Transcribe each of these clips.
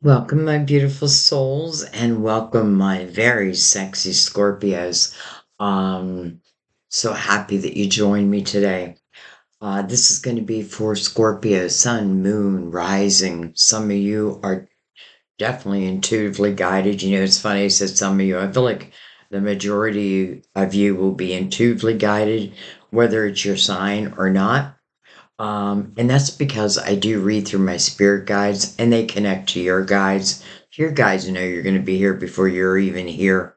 Welcome, my beautiful souls, and welcome, my very sexy Scorpios. Um, so happy that you joined me today. This is going to be for Scorpio, Sun, Moon, Rising. Some of you are definitely intuitively guided. You know, it's funny, I said some of you. I feel like the majority of you will be intuitively guided, whether it's your sign or not. And that's because I do read through my spirit guides and they connect to your guides. Your guides know you're going to be here before you're even here.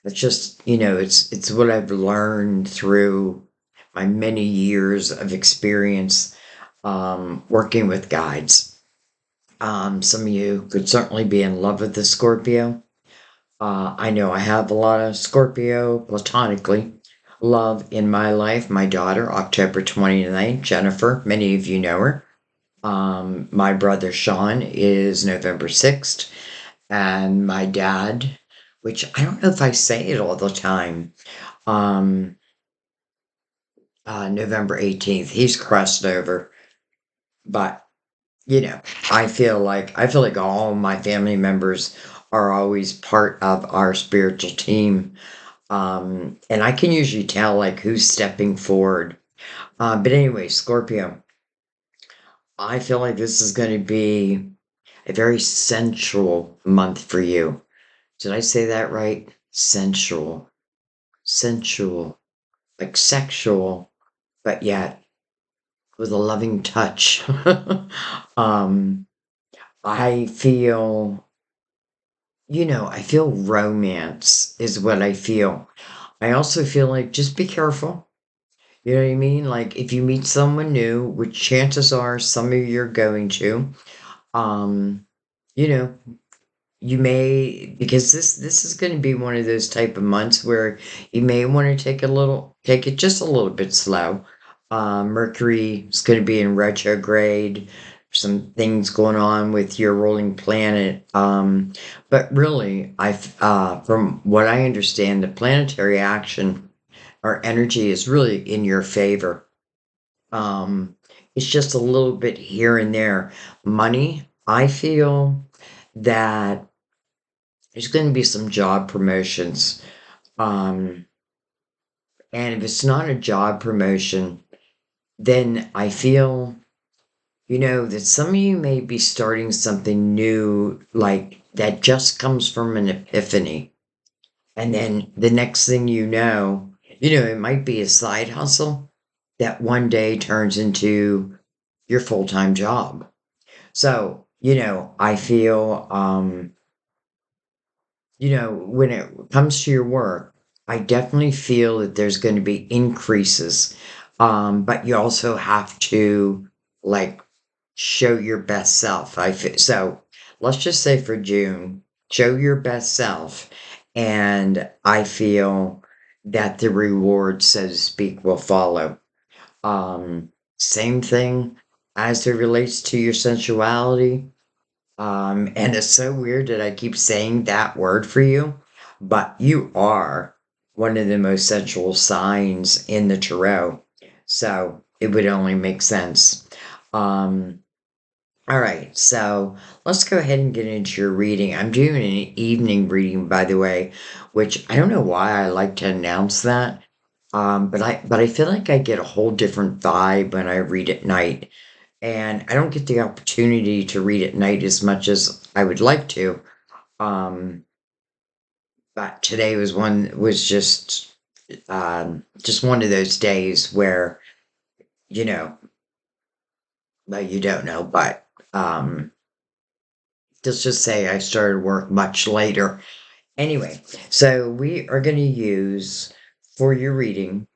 It's just, it's what I've learned through my many years of experience working with guides. Some of you could certainly be in love with the Scorpio. I know I have a lot of Scorpio platonically love in my life. My daughter, October 29th, Jennifer, many of you know her. My brother Sean is November 6th, and my dad, which I don't know if I say it all the time, um, November 18th. He's crossed over, but I feel like all my family members are always part of our spiritual team. And I can usually tell like who's stepping forward. But anyway, Scorpio, I feel like this is going to be a very sensual month for you. Did I say that right? Sensual, sensual, like sexual, but yet with a loving touch. um, I feel, I feel romance is what I feel. I also feel like just be careful. You know what I mean? Like if you meet someone new, which chances are some of you are going to, um, you know, you may because this is going to be one of those type of months where you may want to take it just a little bit slow. Mercury is going to be in retrograde, some things going on with your ruling planet. But really, from what I understand, the planetary action or energy is really in your favor. Um, it's just a little bit here and there. Money, I feel that there's going to be some job promotions. Um, and if it's not a job promotion, then I feel, that some of you may be starting something new, like that just comes from an epiphany. And then the next thing it might be a side hustle that one day turns into your full time job. So, I feel, when it comes to your work, I definitely feel that there's going to be increases. But you also have to like show your best self. So let's just say for June, show your best self. And I feel that the reward, so to speak, will follow. Same thing as it relates to your sensuality. And it's so weird that I keep saying that word for you, but you are one of the most sensual signs in the tarot. So it would only make sense. Um, all right, so let's go ahead and get into your reading. I'm doing an evening reading, by the way, which I don't know why I like to announce that. But I feel like I get a whole different vibe when I read at night. And I don't get the opportunity to read at night as much as I would like to. Um, but today was just one of those days where, you know, well, you don't know, but let's just say I started work much later. Anyway, so we are going to use for your reading,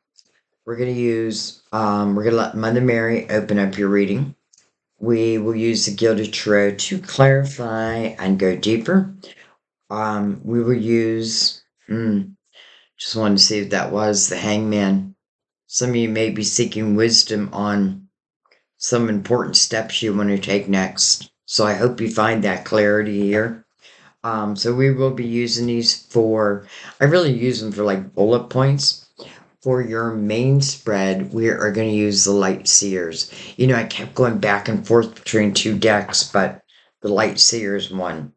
we're going to let Mother Mary open up your reading. We will use the Gilded Tarot to clarify and go deeper. We will use, just wanted to see if that was the Hangman. Some of you may be seeking wisdom on some important steps you want to take next. So I hope you find that clarity here. So we will be using these I really use them for like bullet points. For your main spread, we are going to use the Light Seers. I kept going back and forth between two decks, but the light seers one.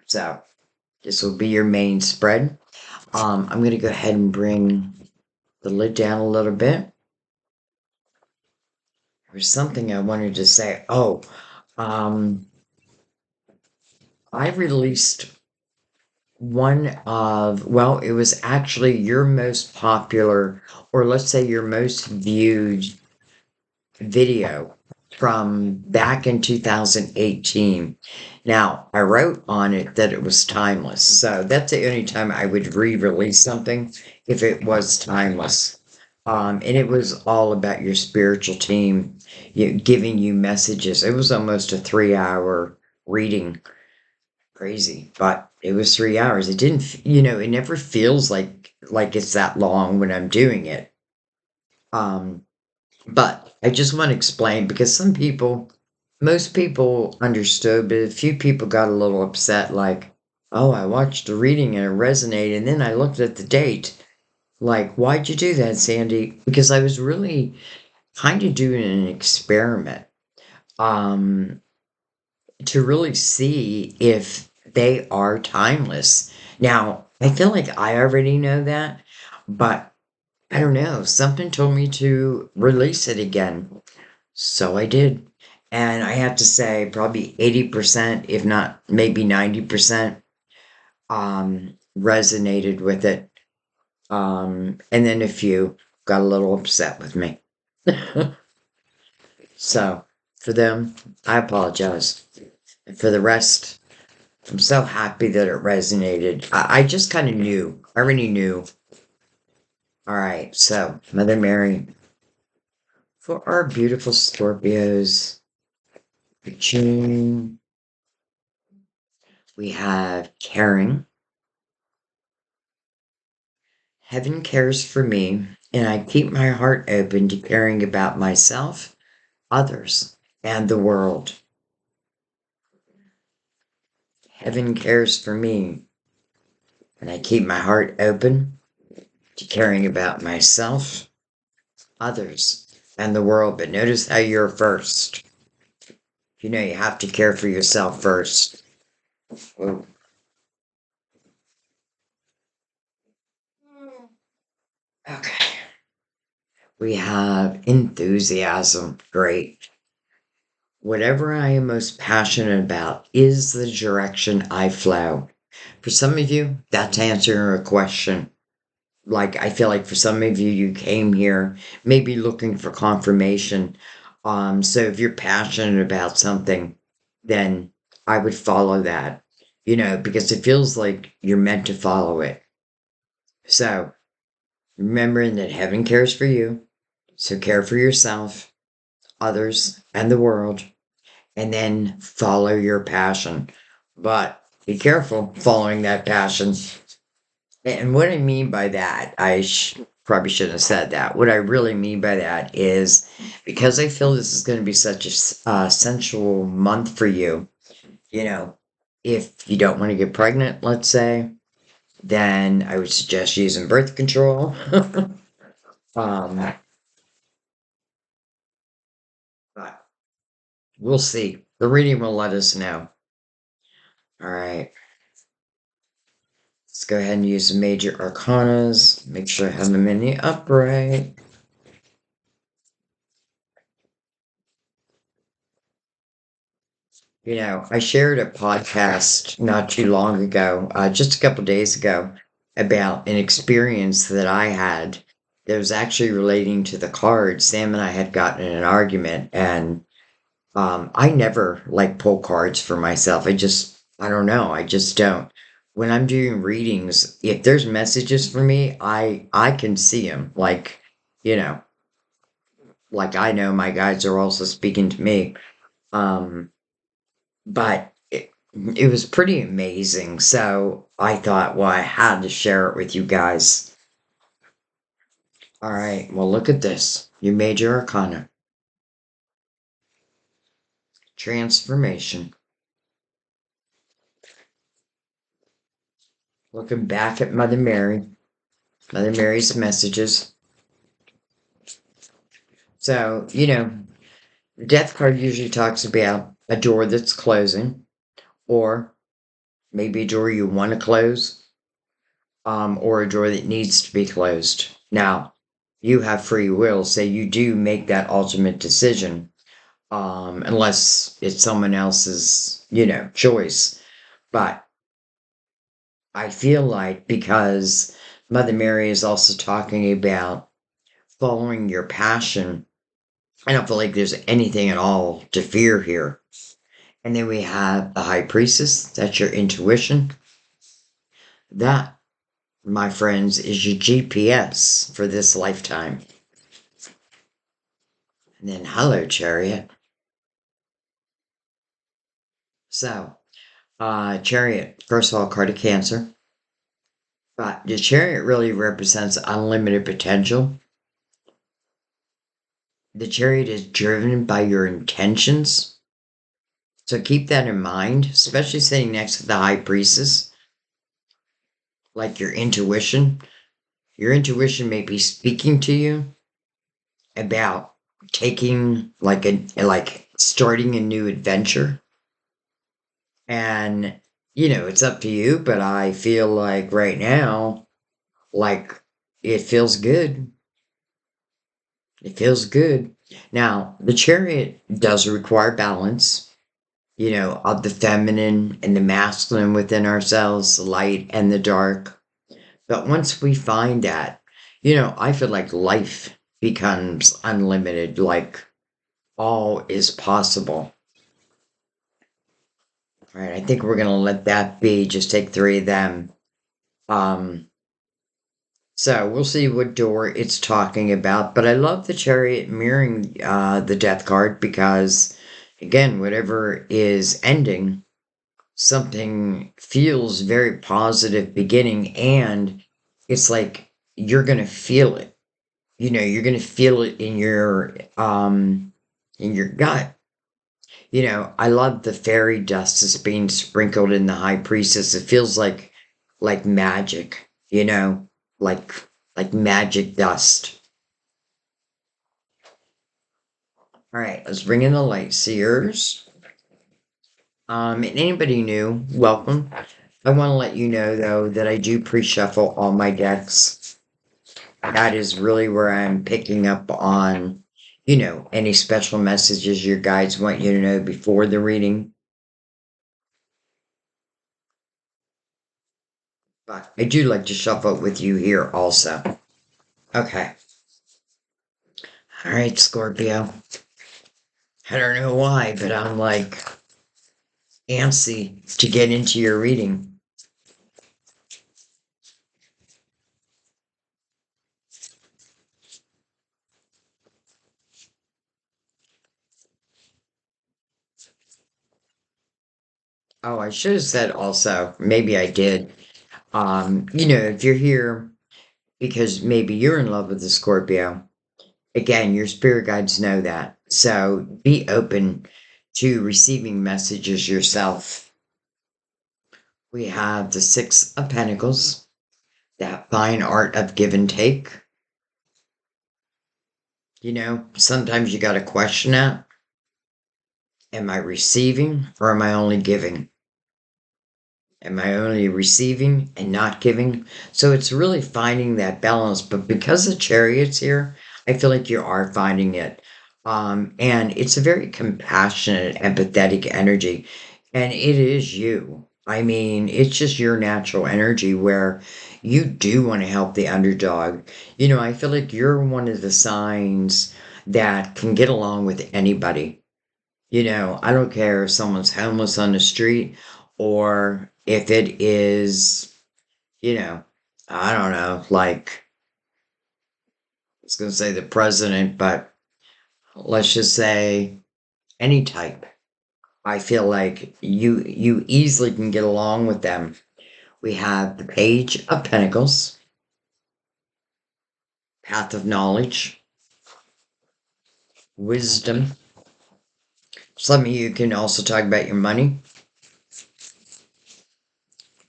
So this will be your main spread. I'm going to go ahead and bring the lid down a little bit. There's something I wanted to say. Oh, um, I released one of, well, it was actually your most popular, or let's say your most viewed video from back in 2018. Now, I wrote on it that it was timeless. So that's the only time I would re-release something if it was timeless. And it was all about your spiritual team giving you messages. It was almost a 3 hour reading. Crazy, but it was 3 hours. It didn't, it never feels like it's that long when I'm doing it. Um, but I just want to explain because most people understood, but a few people got a little upset, like, oh, I watched the reading and it resonated, and then I looked at the date. Like, why'd you do that, Sandy? Because I was really kind of doing an experiment um, to really see if they are timeless. Now, I feel like I already know that, but I don't know. Something told me to release it again. So I did. And I have to say, probably 80%, if not maybe 90%, resonated with it. And then a few got a little upset with me. So for them, I apologize. And for the rest, I'm so happy that it resonated. I just kind of knew. I already knew. All right. So, Mother Mary, for our beautiful Scorpios, June, we have caring. Heaven cares for me, and I keep my heart open to caring about myself, others, and the world. Heaven cares for me, and I keep my heart open to caring about myself, others, and the world. But notice how you're first. You have to care for yourself first. Whoa. Okay. We have enthusiasm. Great. Whatever I am most passionate about is the direction I flow. For some of you, that's answering a question. Like, I feel like for some of you, you came here maybe looking for confirmation. So if you're passionate about something, then I would follow that, because it feels like you're meant to follow it. So remembering that heaven cares for you, so care for yourself, others, and the world, and then follow your passion. But be careful following that passion. And what I mean by that, probably shouldn't have said that. What I really mean by that is because I feel this is going to be such a sensual month for you, you know, if you don't want to get pregnant, let's say, then I would suggest using birth control. um, but we'll see. The reading will let us know. All right. Let's go ahead and use the major arcanas. Make sure I have them in the upright. I shared a podcast not too long ago, just a couple days ago, about an experience that I had that was actually relating to the cards. Sam and I had gotten in an argument, and I never like pull cards for myself. I don't know, I just don't. When I'm doing readings, if there's messages for me, I can see them. You know, like I know my guides are also speaking to me. Um, but it was pretty amazing. So I thought, well, I had to share it with you guys. All right, well, look at this. You made your arcana. Transformation. Looking back at Mother Mary, Mother Mary's messages. So, the death card usually talks about a door that's closing. or maybe a door you want to close, or a door that needs to be closed. Now, you have free will, so you do make that ultimate decision, unless it's someone else's, choice. But I feel like because Mother Mary is also talking about following your passion, I don't feel like there's anything at all to fear here. And then we have the High Priestess, that's your intuition. That, my friends, is your GPS for this lifetime. And then, hello, Chariot. So, Chariot, first of all, card of Cancer. But the Chariot really represents unlimited potential. The Chariot is driven by your intentions. So keep that in mind, especially sitting next to the High Priestess. Like your intuition. Your intuition may be speaking to you about taking like starting a new adventure. And it's up to you, but I feel like right now, like, it feels good. It feels good. Now, the Chariot does require balance, of the feminine and the masculine within ourselves, the light and the dark. But once we find that, I feel like life becomes unlimited, like all is possible. All right, I think we're gonna let that be. Just take three of them. Um, so we'll see what door it's talking about. But I love the Chariot mirroring the Death card because, again, whatever is ending, something feels very positive beginning, and it's like you're gonna feel it. You're gonna feel it in your gut. I love the fairy dust that's being sprinkled in the High Priestess. It feels like magic, like like magic dust. All right, let's bring in the light seers. And anybody new, welcome. I want to let you know though that I do pre-shuffle all my decks. That is really where I'm picking up on, any special messages your guides want you to know before the reading. But I do like to shuffle it with you here also. Okay. All right, Scorpio. I don't know why, but I'm like antsy to get into your reading. Oh, I should have said also, maybe I did. If you're here because maybe you're in love with the Scorpio, again, your spirit guides know that. So be open to receiving messages yourself. We have the Six of Pentacles, that fine art of give and take. Sometimes you got to question that. Am I receiving or am I only giving? Am I only receiving and not giving? So it's really finding that balance. But because the Chariot's here, I feel like you are finding it. And it's a very compassionate, empathetic energy. And it is you. I mean, it's just your natural energy where you do want to help the underdog. I feel like you're one of the signs that can get along with anybody. I don't care if someone's homeless on the street or if it is, you know, I don't know, like I was going to say the president, but let's just say any type. I feel like you easily can get along with them. We have the Page of Pentacles, Path of Knowledge, Wisdom. Some of you can also talk about your money.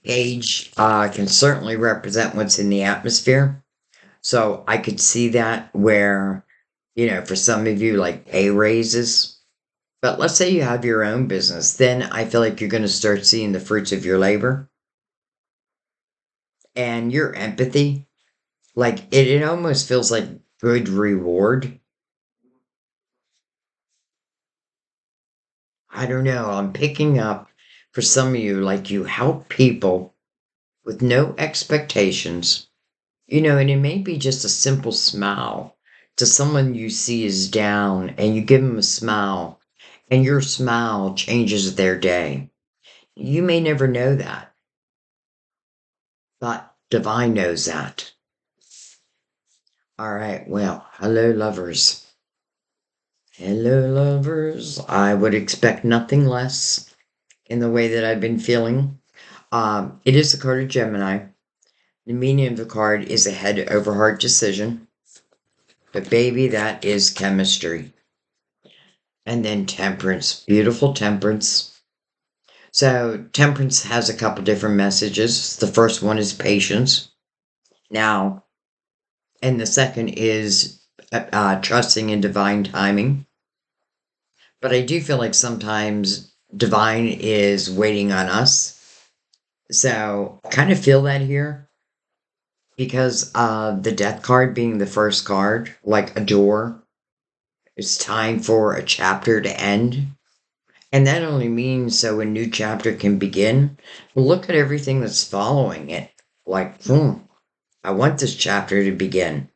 Page can certainly represent what's in the atmosphere. So I could see that where, for some of you, like pay raises. But let's say you have your own business, then I feel like you're going to start seeing the fruits of your labor and your empathy. Like it almost feels like good reward. I don't know. I'm picking up for some of you, like you help people with no expectations, and it may be just a simple smile to someone you see is down and you give them a smile and your smile changes their day. You may never know that, but divine knows that. All right. Well, hello, lovers. Hello, lovers. I would expect nothing less in the way that I've been feeling. It is the card of Gemini. The meaning of the card is a head over heart decision. But baby, that is chemistry. And then temperance, beautiful temperance. So temperance has a couple different messages. The first one is patience. Now, and the second is trusting in divine timing. But I do feel like sometimes divine is waiting on us. So I kind of feel that here because the death card being the first card, like a door, it's time for a chapter to end. And that only means so a new chapter can begin. Look at everything that's following it. Like, I want this chapter to begin.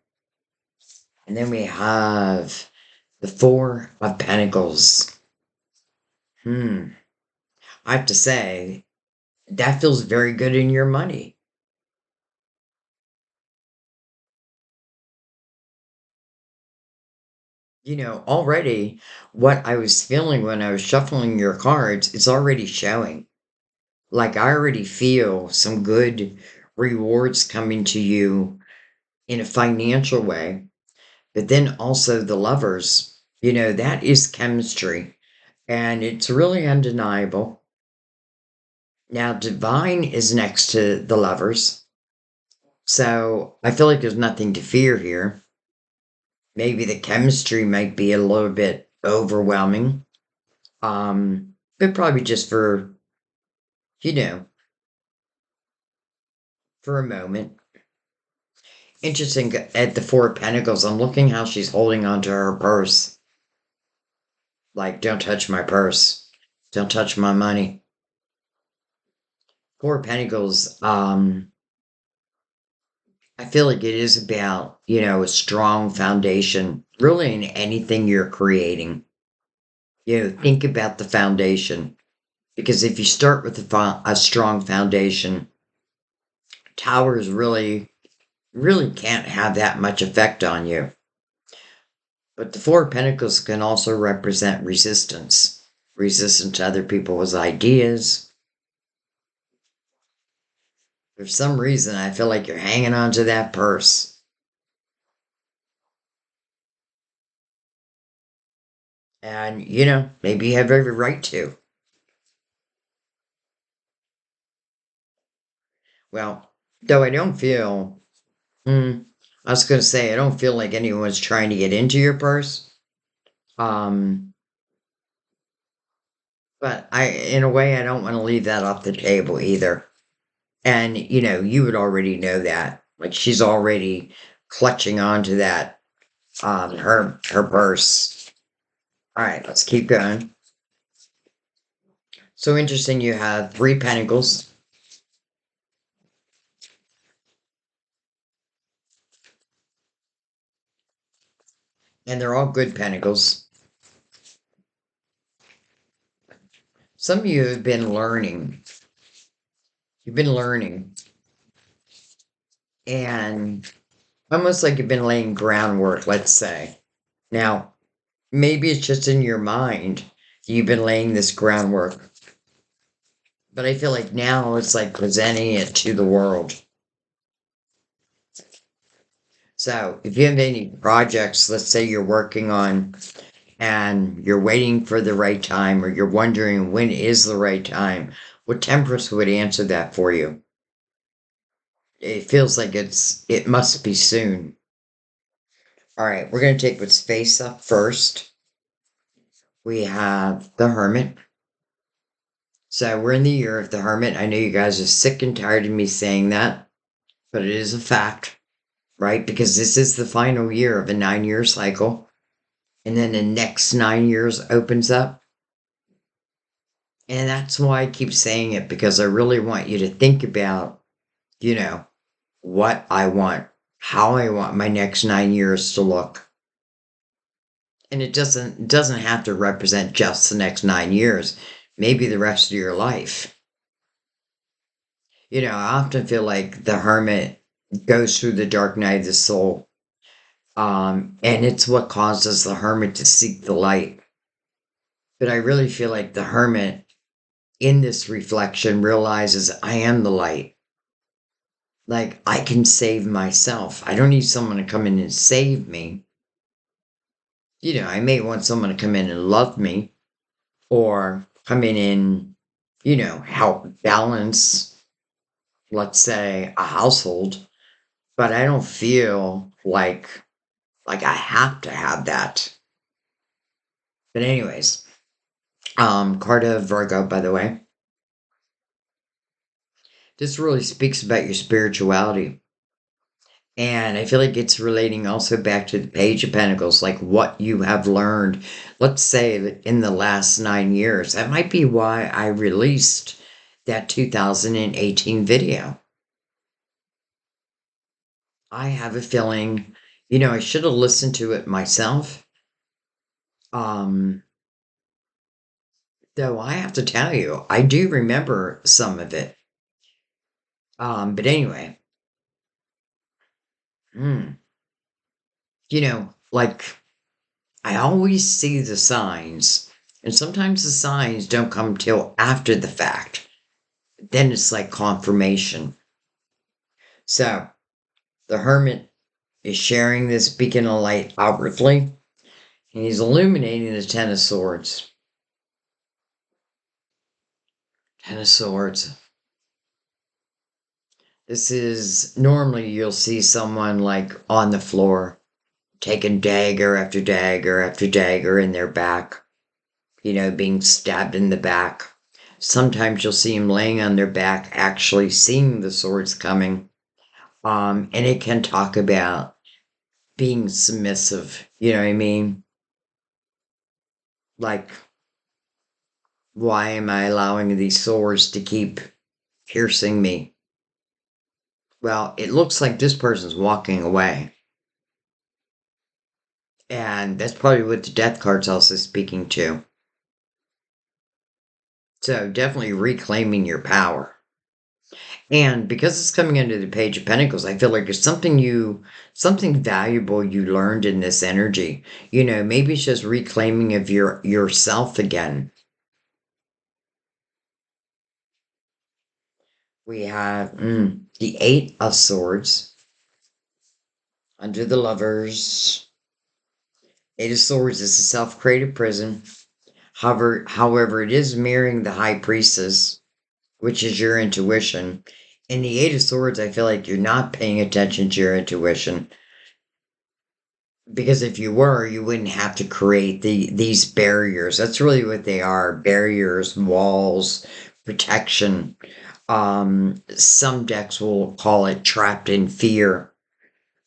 And then we have the Four of Pentacles. I have to say, that feels very good in your money. Already what I was feeling when I was shuffling your cards, it's already showing. Like, I already feel some good rewards coming to you in a financial way. But then also the lovers, that is chemistry. And it's really undeniable. Now, divine is next to the lovers. So I feel like there's nothing to fear here. Maybe the chemistry might be a little bit overwhelming. But probably just you know, for a moment. Interesting at the Four of Pentacles, I'm looking how she's holding onto her purse. Like, don't touch my purse. Don't touch my money. Four of Pentacles, I feel like it is about, a strong foundation, really in anything you're creating. Think about the foundation. Because if you start with a strong foundation, towers really, really can't have that much effect on you. But the Four of Pentacles can also represent resistance. Resistance to other people's ideas. For some reason, I feel like you're hanging on to that purse. And, maybe you have every right to. Well, though I don't feel, I was going to say, I don't feel like anyone's trying to get into your purse. Um, but in a way, I don't want to leave that off the table either. And, you would already know that. Like, she's already clutching onto that, her purse. All right, let's keep going. So interesting, you have three pentacles. And they're all good pentacles. Some of you have been learning. You've been learning. And almost like you've been laying groundwork, let's say. Now, maybe it's just in your mind you've been laying this groundwork. But I feel like now it's like presenting it to the world. So if you have any projects, let's say you're working on and you're waiting for the right time or you're wondering when is the right time, what temperance would answer that for you? It feels like it must be soon. All right, we're going to take what's face up first. We have the Hermit. So we're in the year of the Hermit. I know you guys are sick and tired of me saying that, but it is a fact, right? Because this is the final year of a 9 year cycle. And then the next 9 years opens up. And that's why I keep saying it, because I really want you to think about, you know, what I want, how I want my next 9 years to look. And it doesn't have to represent just the next 9 years, maybe the rest of your life. I often feel like the hermit goes through the dark night of the soul. And it's what causes the hermit to seek the light. But I really feel like the hermit in this reflection realizes I am the light. Like, I can save myself. I don't need someone to come in and save me. I may want someone to come in and love me, or come in and, help balance, let's say, a household. But I don't feel like I have to have that. But anyways, Carta Virgo, by the way, this really speaks about your spirituality. And I feel like it's relating also back to the Page of Pentacles, like what you have learned, let's say that in the last 9 years. That might be why I released that 2018 video. I have a feeling, I should have listened to it myself. Um, though I have to tell you, I do remember some of it. But anyway, hmm, like I always see the signs, and sometimes the signs don't come till after the fact. Then it's like confirmation. So the hermit is sharing this beacon of light outwardly, and he's illuminating the Ten of Swords. Ten of Swords. This is normally you'll see someone like on the floor, taking dagger after dagger after dagger in their back, being stabbed in the back. Sometimes you'll see them laying on their back, actually seeing the swords coming. And it can talk about being submissive. You know what I mean? Like, why am I allowing these swords to keep piercing me? Well, it looks like this person's walking away. And that's probably what the death card's also speaking to. So definitely reclaiming your power. And because it's coming under the Page of Pentacles, I feel like there's something valuable you learned in this energy. Maybe it's just reclaiming of yourself again. We have the Eight of Swords under the Lovers. Eight of Swords is a self-created prison. However, it is mirroring the High Priestess, which is your intuition. In the Eight of Swords, I feel like you're not paying attention to your intuition. Because if you were, you wouldn't have to create these barriers. That's really what they are: barriers, walls, protection. Some decks will call it trapped in fear.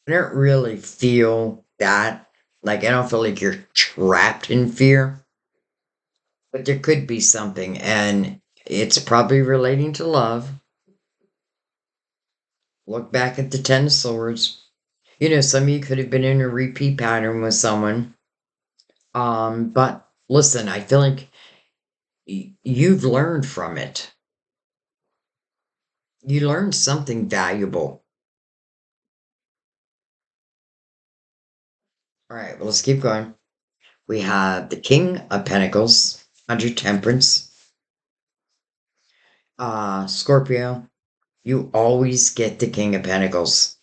I don't really feel that. Like, I don't feel like you're trapped in fear, but there could be something, and it's probably relating to love. Look back at the Ten of Swords. Some of you could have been in a repeat pattern with someone. But listen, I feel like you've learned from it. You learned something valuable. All right, well, let's keep going. We have the King of Pentacles under Temperance. Scorpio, you always get the King of Pentacles.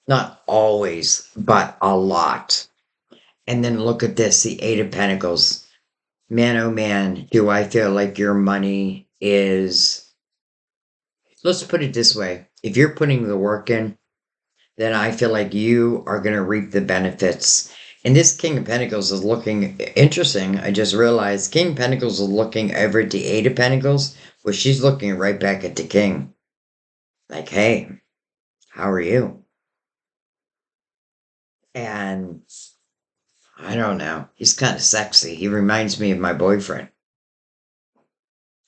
Not always, but a lot. And then look at this, the Eight of Pentacles. Man, oh man, do I feel like your money is... Let's put it this way. If you're putting the work in, then I feel like you are going to reap the benefits. And this King of Pentacles is looking interesting. I just realized King of Pentacles is looking over at the Eight of Pentacles. Well, she's looking right back at the King. Like, hey, how are you? And I don't know. He's kind of sexy. He reminds me of my boyfriend.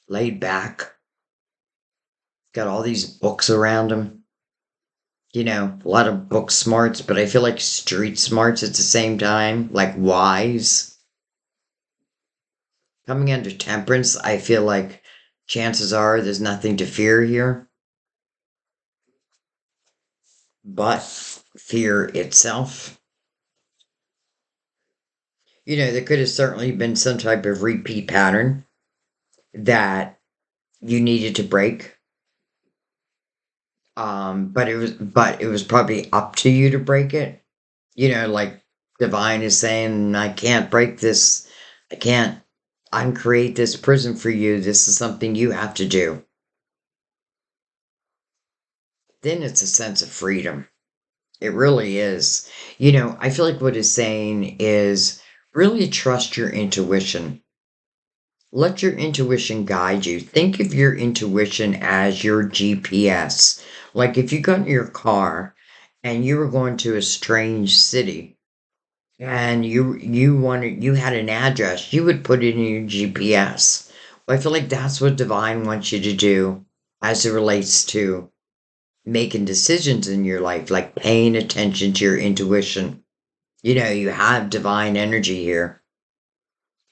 Laid back. Got all these books around him. You know, a lot of book smarts, but I feel like street smarts at the same time. Like wise. Coming under temperance, I feel like chances are there's nothing to fear here but fear itself. You know, there could have certainly been some type of repeat pattern that you needed to break. But it was probably up to you to break it. You know, like divine is saying, I can't break this. I can't uncreate this prison for you. This is something you have to do. Then it's a sense of freedom. It really is. You know, I feel like what it's saying is really trust your intuition. Let your intuition guide you. Think of your intuition as your GPS. Like if you got in your car and you were going to a strange city and you had an address, you would put it in your GPS. Well, I feel like that's what divine wants you to do as it relates to making decisions in your life, like paying attention to your intuition. You know, you have divine energy here.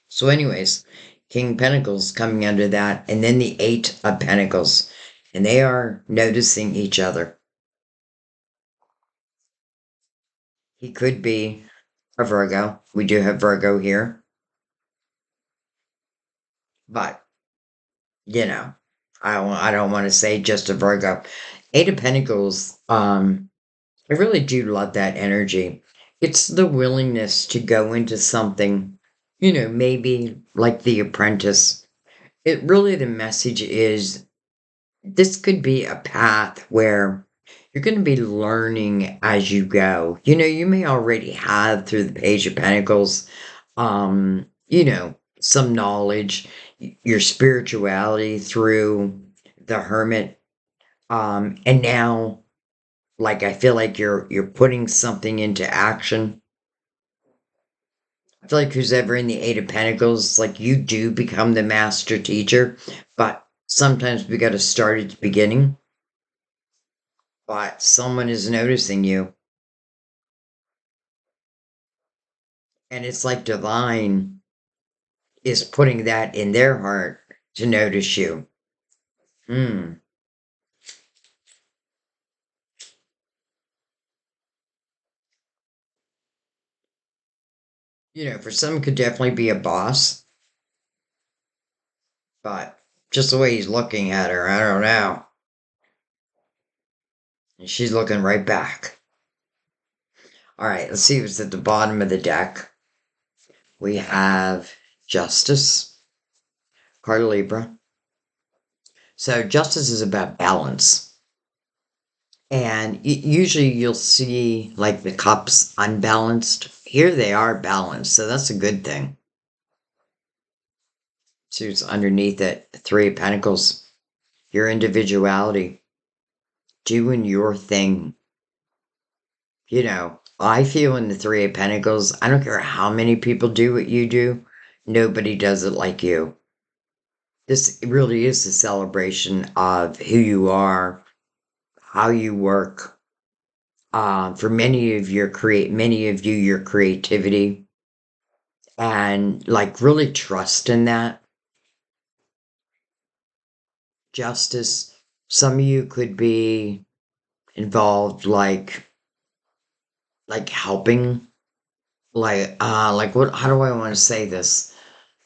So, anyways, King Pentacles coming under that, and then the Eight of Pentacles, and they are noticing each other. He could be a Virgo. We do have Virgo here. But, you know, I don't want to say just a Virgo. Eight of Pentacles, I really do love that energy. It's the willingness to go into something, you know, maybe like The Apprentice. It really, the message is this could be a path where you're going to be learning as you go. You know, you may already have through the Page of Pentacles, you know, some knowledge, your spirituality through the Hermit. And now, like, I feel like you're putting something into action. I feel like who's ever in the Eight of Pentacles, like you do become the master teacher, but sometimes we got to start at the beginning. But someone is noticing you. And it's like divine is putting that in their heart to notice you. Hmm. You know, for some could definitely be a boss, but just the way he's looking at her, I don't know. And she's looking right back. All right, let's see what's at the bottom of the deck. We have Justice, card of Libra. So Justice is about balance. And usually you'll see like the cups unbalanced. Here they are balanced, so that's a good thing. See what's underneath it, Three of Pentacles. Your individuality, doing your thing. You know, I feel in the Three of Pentacles, I don't care how many people do what you do, nobody does it like you. This really is a celebration of who you are, how you work. For many of you, your creativity, and like really trust in that. Justice. Some of you could be involved, like helping, like what? How do I want to say this?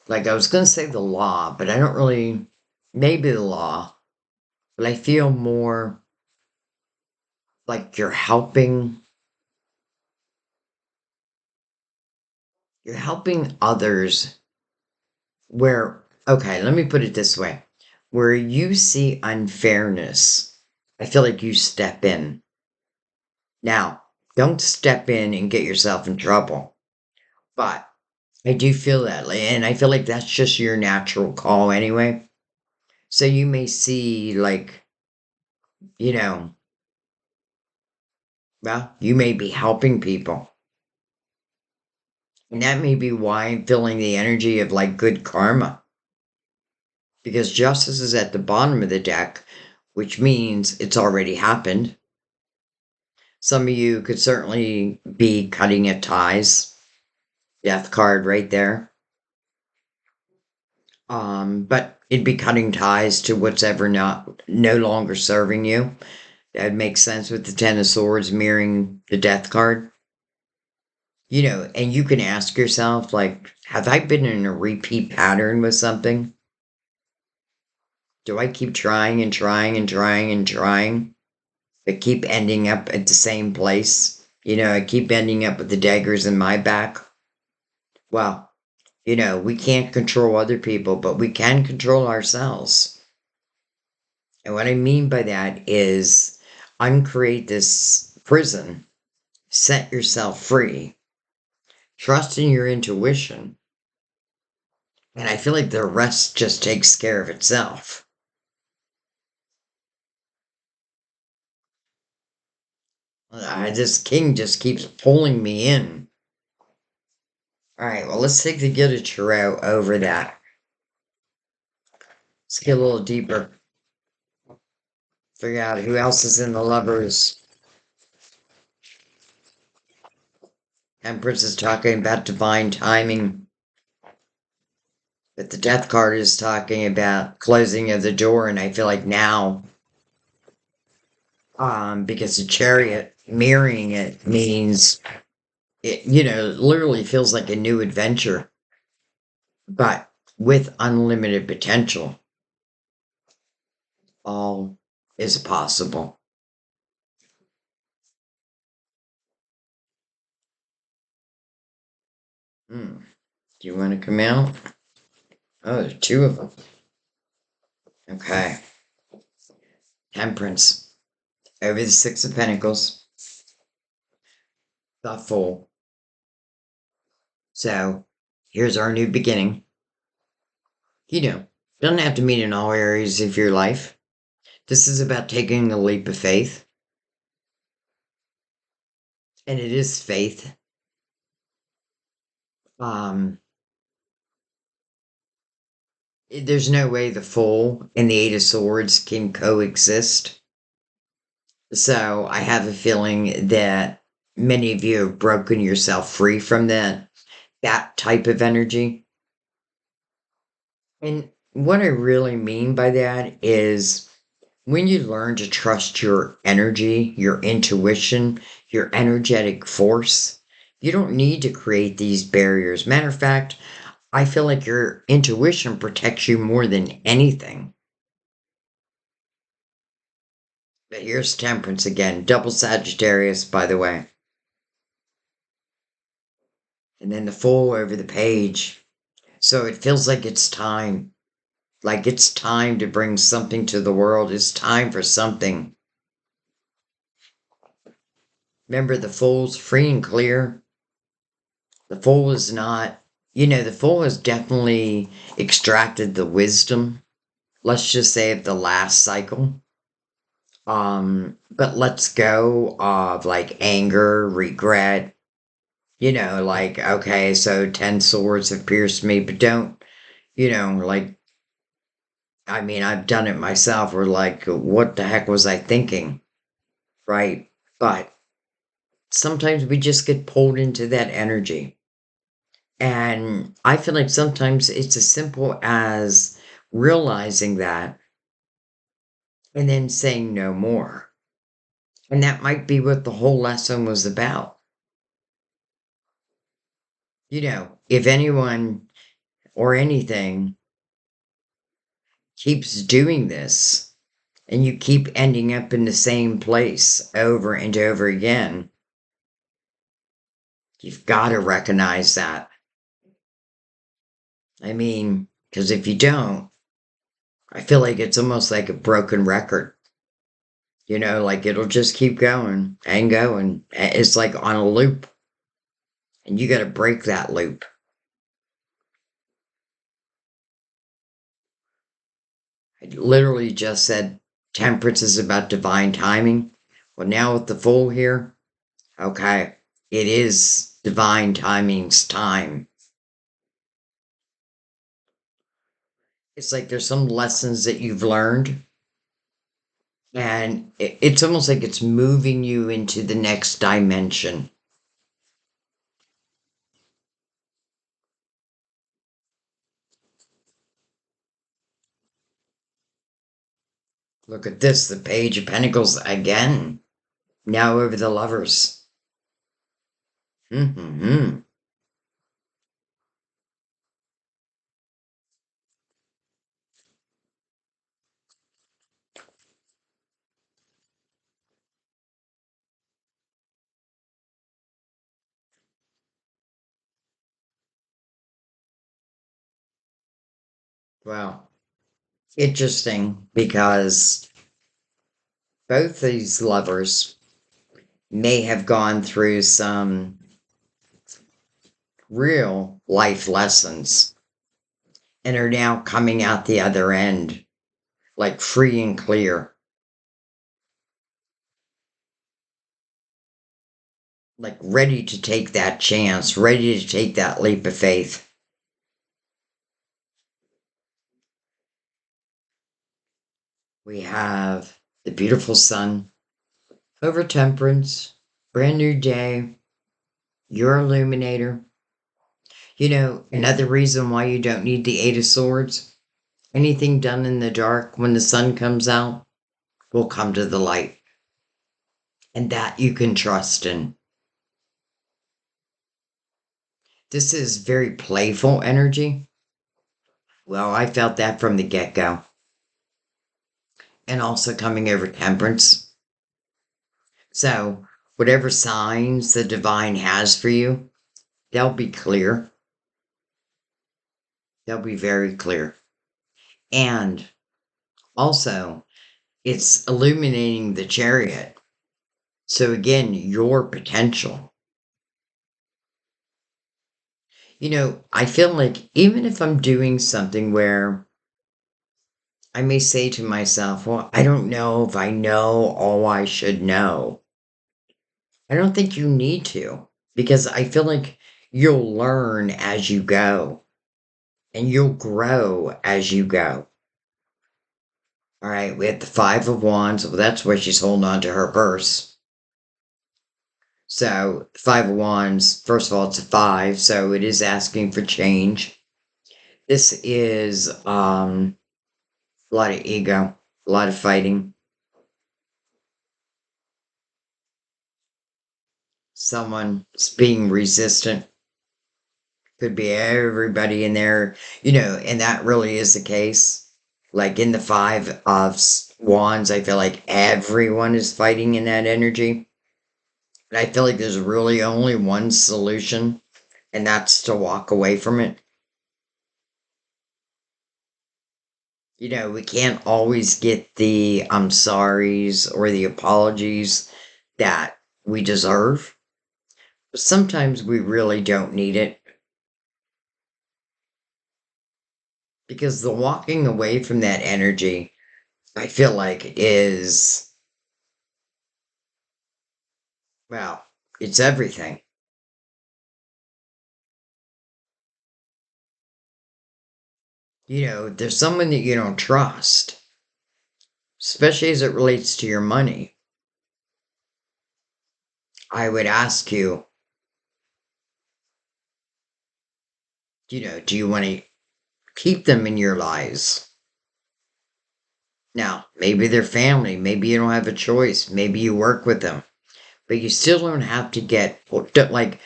Like I was gonna say the law, but I don't really. Maybe the law, but I feel more like you're helping others where, okay, let me put it this way. Where you see unfairness, I feel like you step in. Now, don't step in and get yourself in trouble. But I do feel that, and I feel like that's just your natural call anyway. So you may see, like, you know, well, you may be helping people. And that may be why I'm feeling the energy of like good karma. Because justice is at the bottom of the deck, which means it's already happened. Some of you could certainly be cutting at ties. Death card right there. But it'd be cutting ties to what's ever not no longer serving you. That makes sense with the Ten of Swords mirroring the Death card. And you can ask yourself, like, have I been in a repeat pattern with something? Do I keep trying and trying and trying and trying, but keep ending up at the same place? I keep ending up with the daggers in my back. Well, we can't control other people, but we can control ourselves. And what I mean by that is uncreate this prison, set yourself free, trust in your intuition, and I feel like the rest just takes care of itself. This king just keeps pulling me in. All right, well, let's take the Gilded Tarot over that. Let's get a little deeper. Figure out who else is in the Lovers. Empress is talking about divine timing. But the Death card is talking about closing of the door, and I feel like now, because the Chariot mirroring it means it, literally feels like a new adventure, but with unlimited potential. All is possible. Do you want to come out? Oh, there's two of them. Okay. Temperance. Over the Six of Pentacles. The Fool. So, here's our new beginning. Doesn't have to mean in all areas of your life. This is about taking a leap of faith. And it is faith. There's no way the Fool and the Eight of Swords can coexist. So I have a feeling that many of you have broken yourself free from that type of energy. And what I really mean by that is when you learn to trust your energy, your intuition, your energetic force, you don't need to create these barriers. Matter of fact, I feel like your intuition protects you more than anything. But here's Temperance again, double Sagittarius, by the way. And then the Fool over the page. So it feels like it's time. Like it's time to bring something to the world. It's time for something. Remember, the Fool's free and clear. The Fool is not, the Fool has definitely extracted the wisdom, let's just say, of the last cycle. But let's go of like anger, regret, like, okay, so 10 swords have pierced me, but don't, like, I mean, I've done it myself. We're like, what the heck was I thinking? Right? But sometimes we just get pulled into that energy. And I feel like sometimes it's as simple as realizing that and then saying no more. And that might be what the whole lesson was about. If anyone or anything keeps doing this and you keep ending up in the same place over and over again, you've got to recognize that. I mean, because if you don't, I feel like it's almost like a broken record. Like it'll just keep going and going. It's like on a loop. And you got to break that loop. I literally just said temperance is about divine timing. Well, now with the Fool here, okay, it is divine timing's time. It's like there's some lessons that you've learned, and it's almost like it's moving you into the next dimension. Look at this, the Page of Pentacles again. Now over the Lovers. Mm-hmm. Well, interesting because both these lovers may have gone through some real life lessons and are now coming out the other end like free and clear, like ready to take that chance, ready to take that leap of faith. We have the beautiful sun over temperance, brand new day, your illuminator. You know, another reason why you don't need the Eight of Swords, anything done in the dark when the sun comes out will come to the light. And that you can trust in. This is very playful energy. Well, I felt that from the get go. And also coming over temperance. So, whatever signs the divine has for you, they'll be clear. They'll be very clear. And also, it's illuminating the chariot. So, again, your potential. You know, I feel like even if I'm doing something where I may say to myself, well, I don't know if I know all I should know. I don't think you need to because I feel like you'll learn as you go and you'll grow as you go. All right, we have the Five of Wands. Well, that's where she's holding on to her purse. So, Five of Wands, first of all, it's a five, so it is asking for change. This is a lot of ego, a lot of fighting. Someone's being resistant. Could be everybody in there, you know, and that really is the case. Like in the Five of Wands, I feel like everyone is fighting in that energy. And I feel like there's really only one solution, and that's to walk away from it. You know, we can't always get the I'm sorries or the apologies that we deserve. But sometimes we really don't need it because the walking away from that energy, I feel like, is, well, it's everything. You know, there's someone that you don't trust, especially as it relates to your money. I would ask you, you know, do you want to keep them in your lives? Now, maybe they're family, maybe you don't have a choice, maybe you work with them, but you still don't have to get like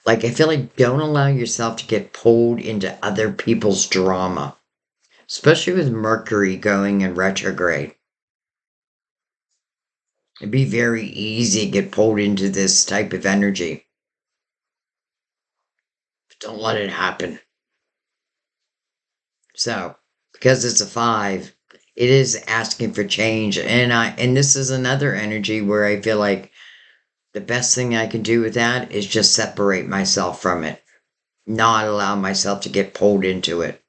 I feel like don't allow yourself to get pulled into other people's drama, especially with Mercury going in retrograde. It'd be very easy to get pulled into this type of energy. But don't let it happen. So, because it's a five, it is asking for change. And this is another energy where I feel like The best thing I can do with that is just separate myself from it, not allow myself to get pulled into it.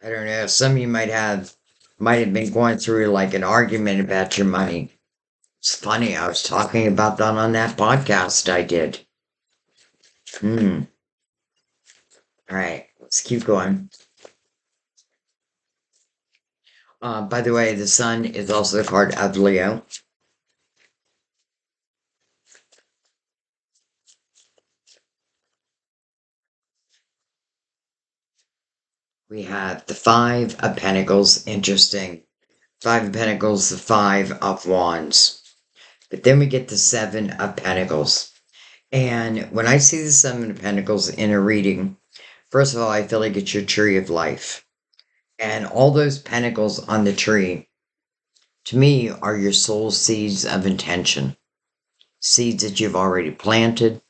I don't know. Some of you might have been going through like an argument about your money. It's funny. I was talking about that on that podcast I did. Hmm. All right. Let's keep going. By the way, the sun is also the card of Leo. We have the Five of Pentacles. Interesting. Five of Pentacles, the Five of Wands. But then we get the Seven of Pentacles. And when I see the Seven of Pentacles in a reading, first of all, I feel like it's your tree of life. And all those pentacles on the tree, to me, are your soul seeds of intention. Seeds that you've already planted.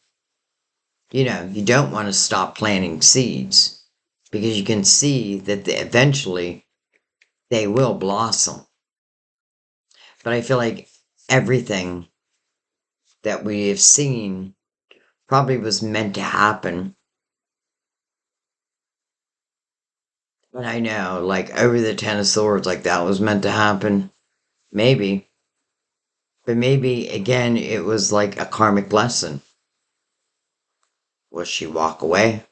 You know, you don't want to stop planting seeds because you can see that eventually they will blossom. But I feel like everything that we have seen probably was meant to happen. And I know, like over the Ten of Swords, like that was meant to happen. Maybe. But maybe, again, it was like a karmic lesson. Will she walk away?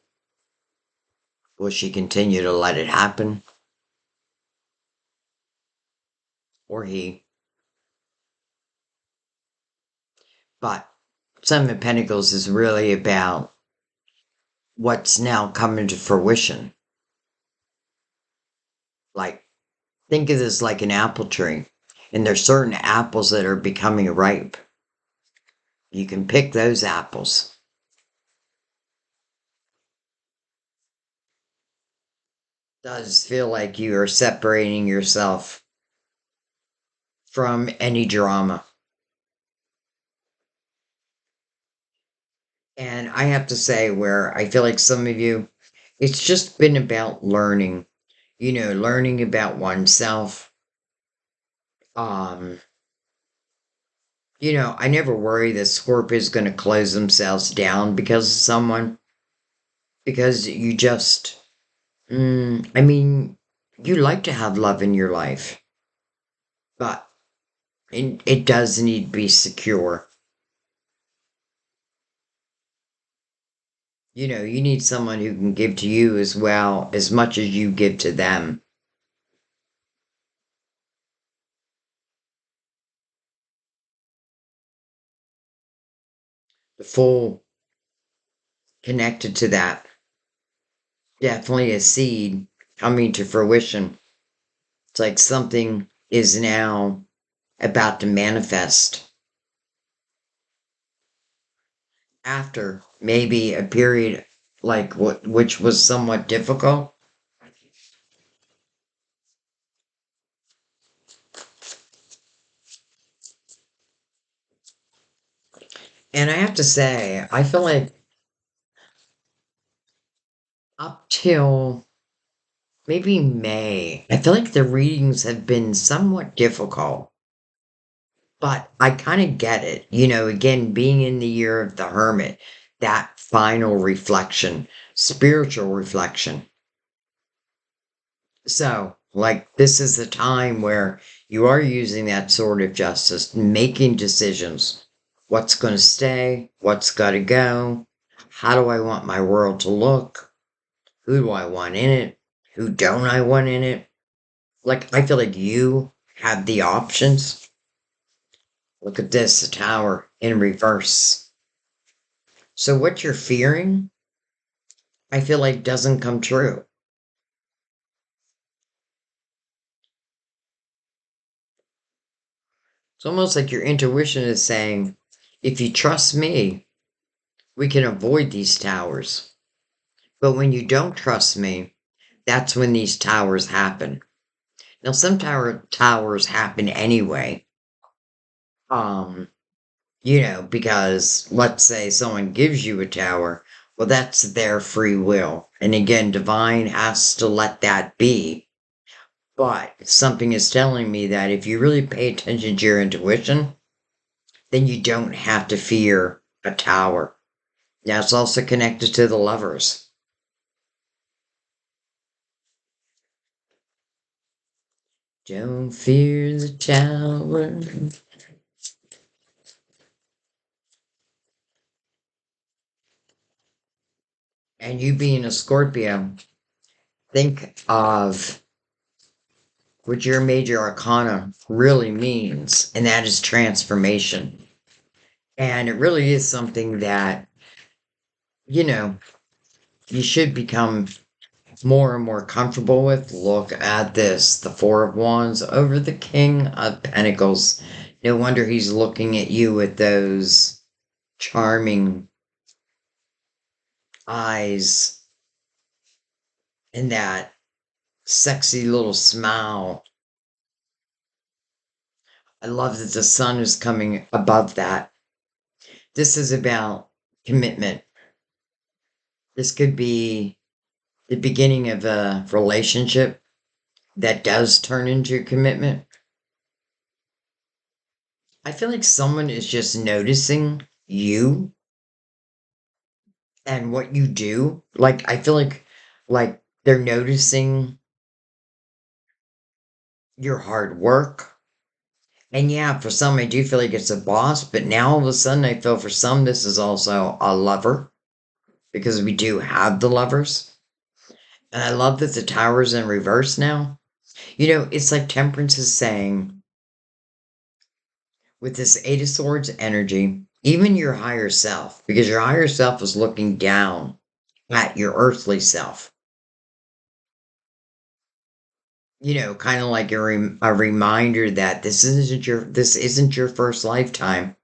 Will she continue to let it happen? Or he? But Seven of Pentacles is really about what's now coming to fruition. Like, think of this like an apple tree. And there's certain apples that are becoming ripe. You can pick those apples. Does feel like you are separating yourself from any drama. And I have to say, where I feel like some of you, it's just been about learning, learning about oneself. Um, I never worry that Scorpio is going to close themselves down because of someone, because you just, I mean, you like to have love in your life, but it does need to be secure. You need someone who can give to you as well as much as you give to them. The full connected to that. Definitely a seed coming to fruition. It's like something is now about to manifest after maybe a period like which was somewhat difficult. And I have to say, I feel like up till maybe May, I feel like the readings have been somewhat difficult. But I kind of get it. Again, being in the year of the hermit, that final reflection, spiritual reflection. So, like, this is the time where you are using that sword of justice, making decisions. What's going to stay? What's got to go? How do I want my world to look? Who do I want in it? Who don't I want in it? Like, I feel like you have the options. Look at this, the tower in reverse. So, what you're fearing, I feel like doesn't come true. It's almost like your intuition is saying, if you trust me, we can avoid these towers. But when you don't trust me, that's when these towers happen. Now, some towers happen anyway. Because let's say someone gives you a tower. Well, that's their free will. And again, divine has to let that be. But something is telling me that if you really pay attention to your intuition, then you don't have to fear a tower. Now it's also connected to the lovers. Don't fear the tower. And you being a Scorpio, think of what your major arcana really means, and that is transformation. And it really is something that, you know, you should become more and more comfortable with. Look at this, the Four of Wands over the King of Pentacles. No wonder he's looking at you with those charming eyes and that sexy little smile. I love that the sun is coming above that. This is about commitment. This could be the beginning of a relationship that does turn into commitment. I feel like someone is just noticing you and what you do. Like I feel like they're noticing your hard work. And yeah, for some I do feel like it's a boss, but now all of a sudden I feel for some this is also a lover because we do have the lovers. And I love that the tower's in reverse now. It's like Temperance is saying with this Eight of Swords energy, even your higher self, because your higher self is looking down at your earthly self. Kind of like a reminder that this isn't your first lifetime.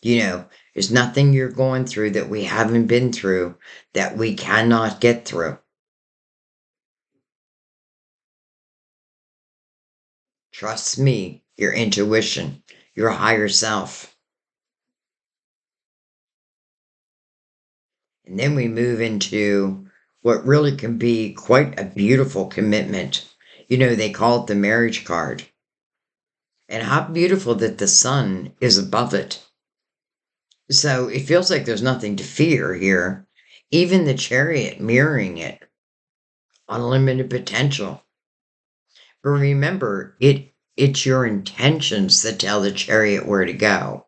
There's nothing you're going through that we haven't been through that we cannot get through. Trust me, your intuition, your higher self. And then we move into what really can be quite a beautiful commitment. They call it the marriage card. And how beautiful that the sun is above it. So it feels like there's nothing to fear here. Even the chariot mirroring it. Unlimited potential. But remember, it's your intentions that tell the chariot where to go.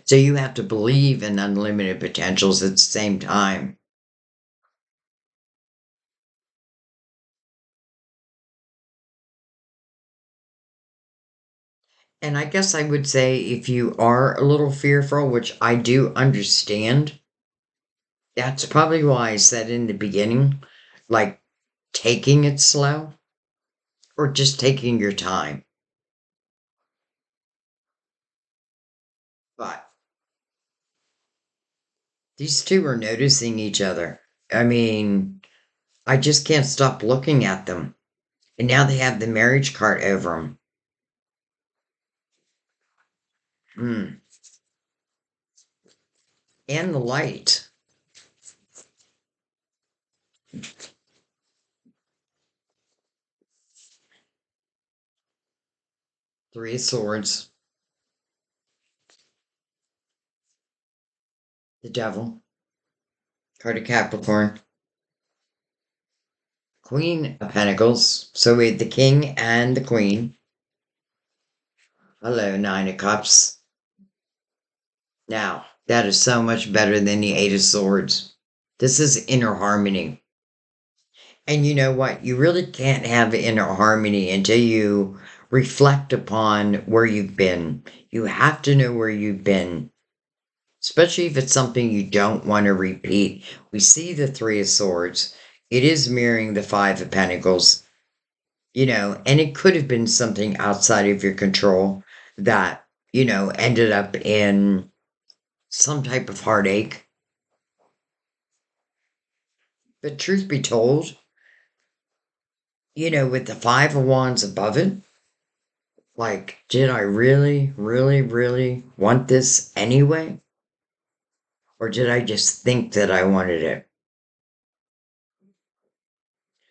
So you have to believe in unlimited potentials at the same time. And I guess I would say if you are a little fearful, which I do understand, that's probably why I said in the beginning, like taking it slow or just taking your time. But these two are noticing each other. I mean, I just can't stop looking at them. And now they have the marriage card over them. Hmm. And the light. Three of Swords. The Devil. Card of Capricorn. Queen of Pentacles. So we had the King and the Queen. Hello, Nine of Cups. Now, that is so much better than the Eight of Swords. This is inner harmony. And you know what? You really can't have inner harmony until you reflect upon where you've been. You have to know where you've been, especially if it's something you don't want to repeat. We see the Three of Swords. It is mirroring the Five of Pentacles, and it could have been something outside of your control that, ended up in some type of heartache. But truth be told, with the Five of Wands above it, like, did I really, really, really want this anyway? Or did I just think that I wanted it?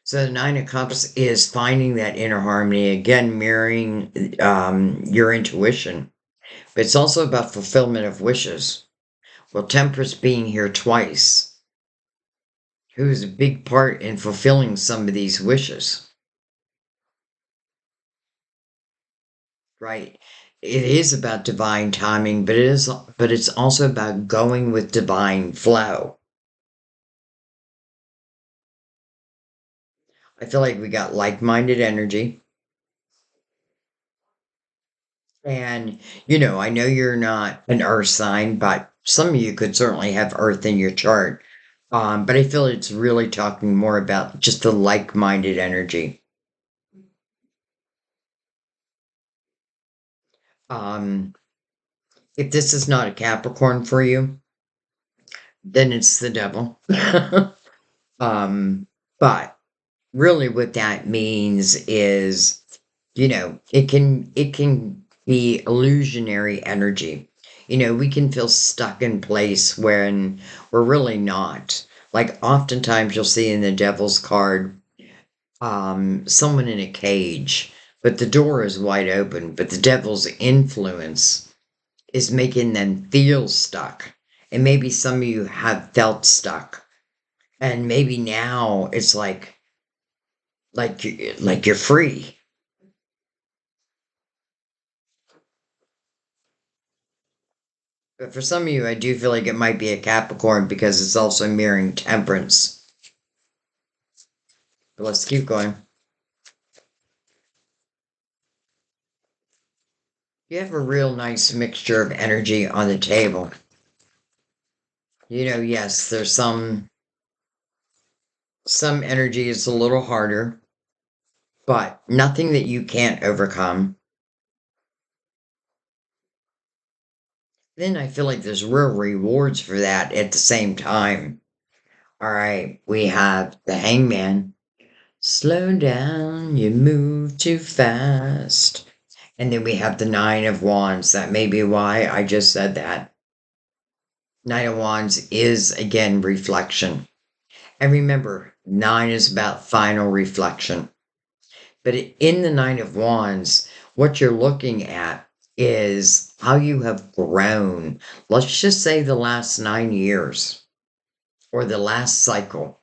So the Nine of Cups is finding that inner harmony, again, mirroring your intuition. But it's also about fulfillment of wishes. Well, Temperance being here twice, who's a big part in fulfilling some of these wishes, right? It is about divine timing, but it's also about going with divine flow. I feel like we got like-minded energy. And, I know you're not an earth sign, but some of you could certainly have earth in your chart. But I feel it's really talking more about just the like-minded energy. Um, if this is not a Capricorn for you, then it's the devil. But really what that means is, it can be illusionary energy. We can feel stuck in place when we're really not. Like oftentimes you'll see in the devil's card, someone in a cage, but the door is wide open, but the devil's influence is making them feel stuck. And maybe some of you have felt stuck. And maybe now it's like you're free. But for some of you, I do feel like it might be a Capricorn because it's also mirroring Temperance. But let's keep going. You have a real nice mixture of energy on the table. Yes, there's some energy is a little harder, but nothing that you can't overcome. Then I feel like there's real rewards for that at the same time. All right, we have the Hangman. Slow down, you move too fast. And then we have the Nine of Wands. That may be why I just said that. Nine of Wands is, again, reflection. And remember, nine is about final reflection. But in the Nine of Wands, what you're looking at is how you have grown. Let's just say the last 9 years or the last cycle.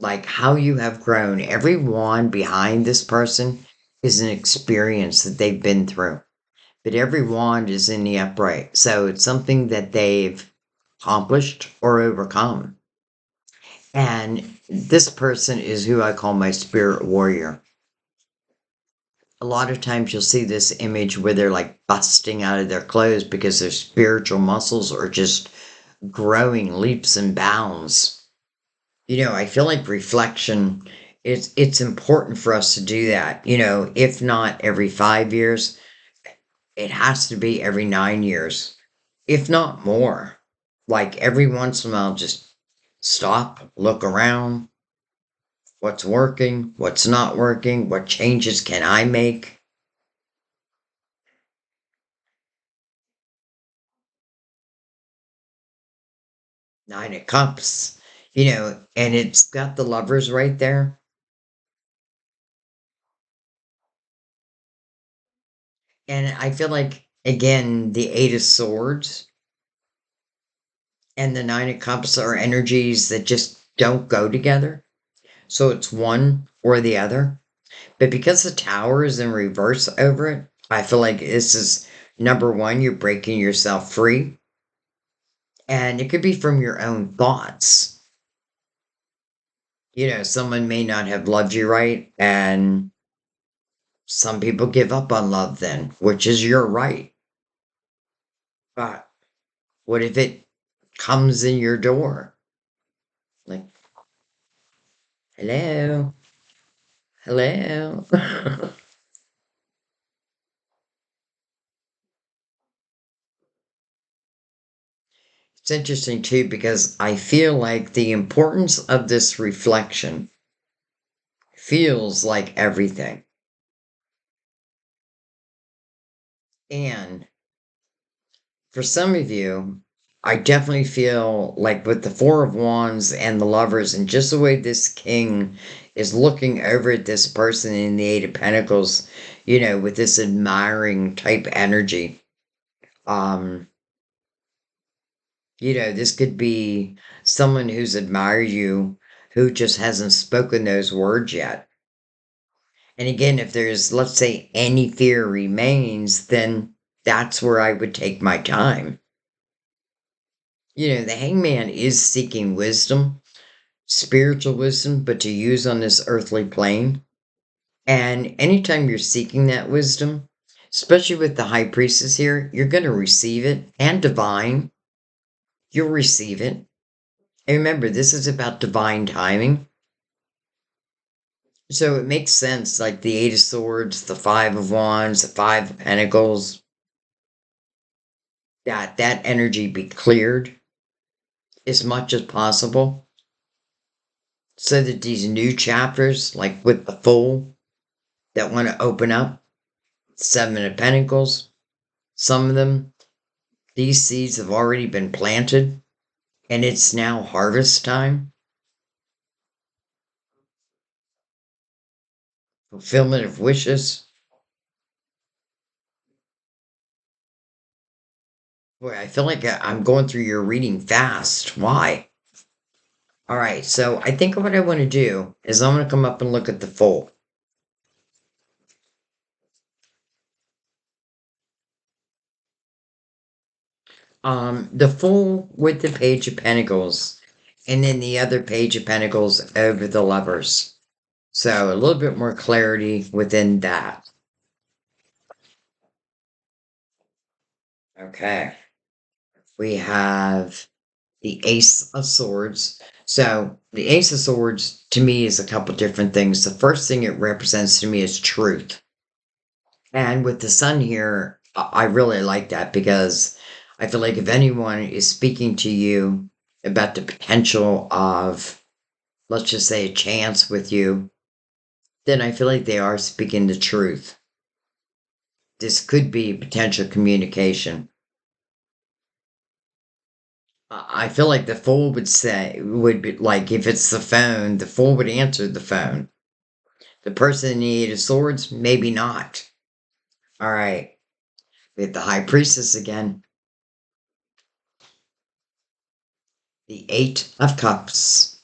Like how you have grown. Every wand behind this person is an experience that they've been through. But every wand is in the upright. So it's something that they've accomplished or overcome. And this person is who I call my spirit warrior. A lot of times you'll see this image where they're like busting out of their clothes because their spiritual muscles are just growing leaps and bounds. I feel like reflection, it's important for us to do that. If not every 5 years, it has to be every 9 years, if not more. Like every once in a while, just stop, look around, what's working, what's not working, what changes can I make? Nine of Cups, and it's got the lovers right there. And I feel like, again, the Eight of Swords and the Nine of Cups are energies that just don't go together. So it's one or the other. But because the Tower is in reverse over it, I feel like this is number one, you're breaking yourself free. And it could be from your own thoughts. Someone may not have loved you right, and some people give up on love then, which is your right. But what if it comes in your door? Like, hello, hello. It's interesting too because I feel like the importance of this reflection feels like everything. And for some of you, I definitely feel like with the Four of Wands and the Lovers, and just the way this king is looking over at this person in the Eight of Pentacles, with this admiring type energy. Um, this could be someone who's admired you who just hasn't spoken those words yet. And again, if there's, let's say, any fear remains, then that's where I would take my time. The hangman is seeking wisdom, spiritual wisdom, but to use on this earthly plane. And anytime you're seeking that wisdom, especially with the high priestess here, you're going to receive it, and divine, you'll receive it. And remember, this is about divine timing. So it makes sense, like the Eight of Swords, the Five of Wands, the Five of Pentacles, that energy be cleared as much as possible, so that these new chapters, like with the Fool, that want to open up, Seven of Pentacles, some of them, these seeds have already been planted, and it's now harvest time. Fulfillment of wishes. Boy, I feel like I'm going through your reading fast. Why? All right, so I think what I want to do is I'm going to come up and look at the Fool. The Fool with the Page of Pentacles, and then the other Page of Pentacles over the Lovers. So a little bit more clarity within that. Okay. We have the Ace of Swords. So the Ace of Swords to me is a couple different things. The first thing it represents to me is truth. And with the Sun here, I really like that, because I feel like if anyone is speaking to you about the potential of, let's just say, a chance with you, then I feel like they are speaking the truth. This could be potential communication. I feel like the Fool would be like, if it's the phone, the Fool would answer the phone. The person in the Eight of Swords, maybe not. All right. We have the High Priestess again. The Eight of Cups.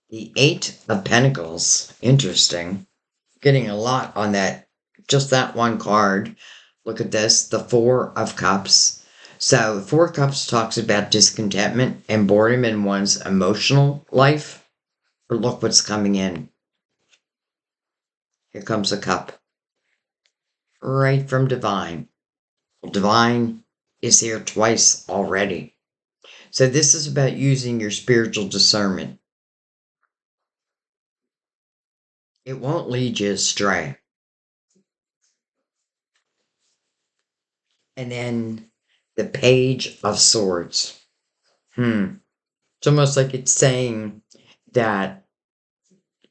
The Eight of Pentacles. Interesting. Getting a lot on that, just that one card. Look at this, the Four of Cups. So, Four of Cups talks about discontentment and boredom in one's emotional life. But look what's coming in. Here comes a cup. Right from Divine. Well, Divine is here twice already. So this is about using your spiritual discernment. It won't lead you astray. And then the Page of Swords. It's almost like it's saying that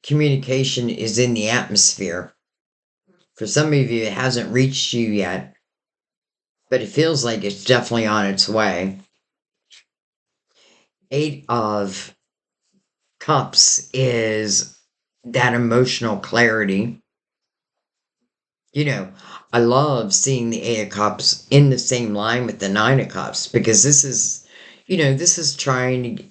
communication is in the atmosphere. For some of you, it hasn't reached you yet, but it feels like it's definitely on its way. Eight of Cups is that emotional clarity. I love seeing the Eight of Cups in the same line with the Nine of Cups, because this is trying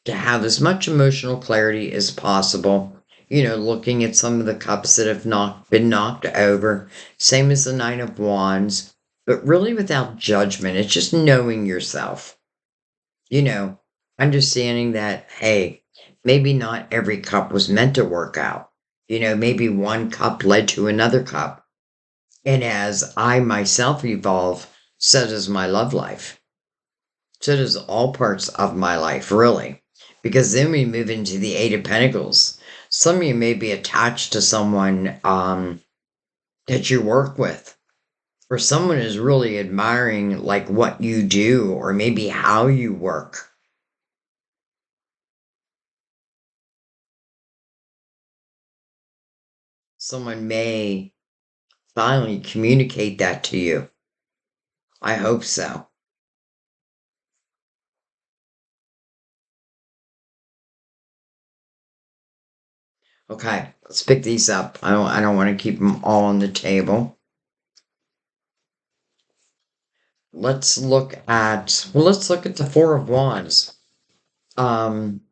to have as much emotional clarity as possible. Looking at some of the cups that have not been knocked over, same as the Nine of Wands, but really without judgment. It's just knowing yourself. Understanding that, hey, maybe not every cup was meant to work out. Maybe one cup led to another cup. And as I myself evolve, so does my love life. So does all parts of my life, really. Because then we move into the Eight of Pentacles. Some of you may be attached to someone that you work with, or someone is really admiring like what you do, or maybe how you work. Someone may finally communicate that to you. I hope so. Okay, let's pick these up. I don't want to keep them all on the table. Let's look at the Four of Wands. Um,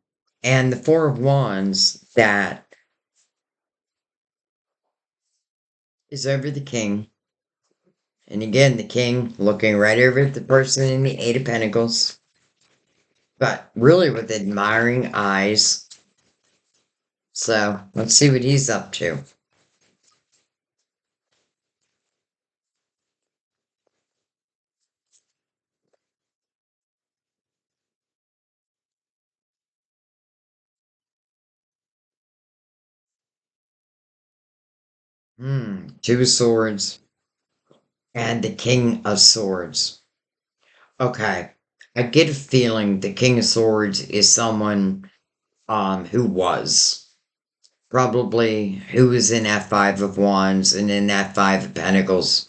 and the Four of Wands that is over the King. And again, the King looking right over at the person in the Eight of Pentacles, but really with admiring eyes. So let's see what he's up to. Two of Swords and the King of Swords. Okay. I get a feeling the King of Swords is someone who was. Probably who was in that Five of Wands and in that Five of Pentacles.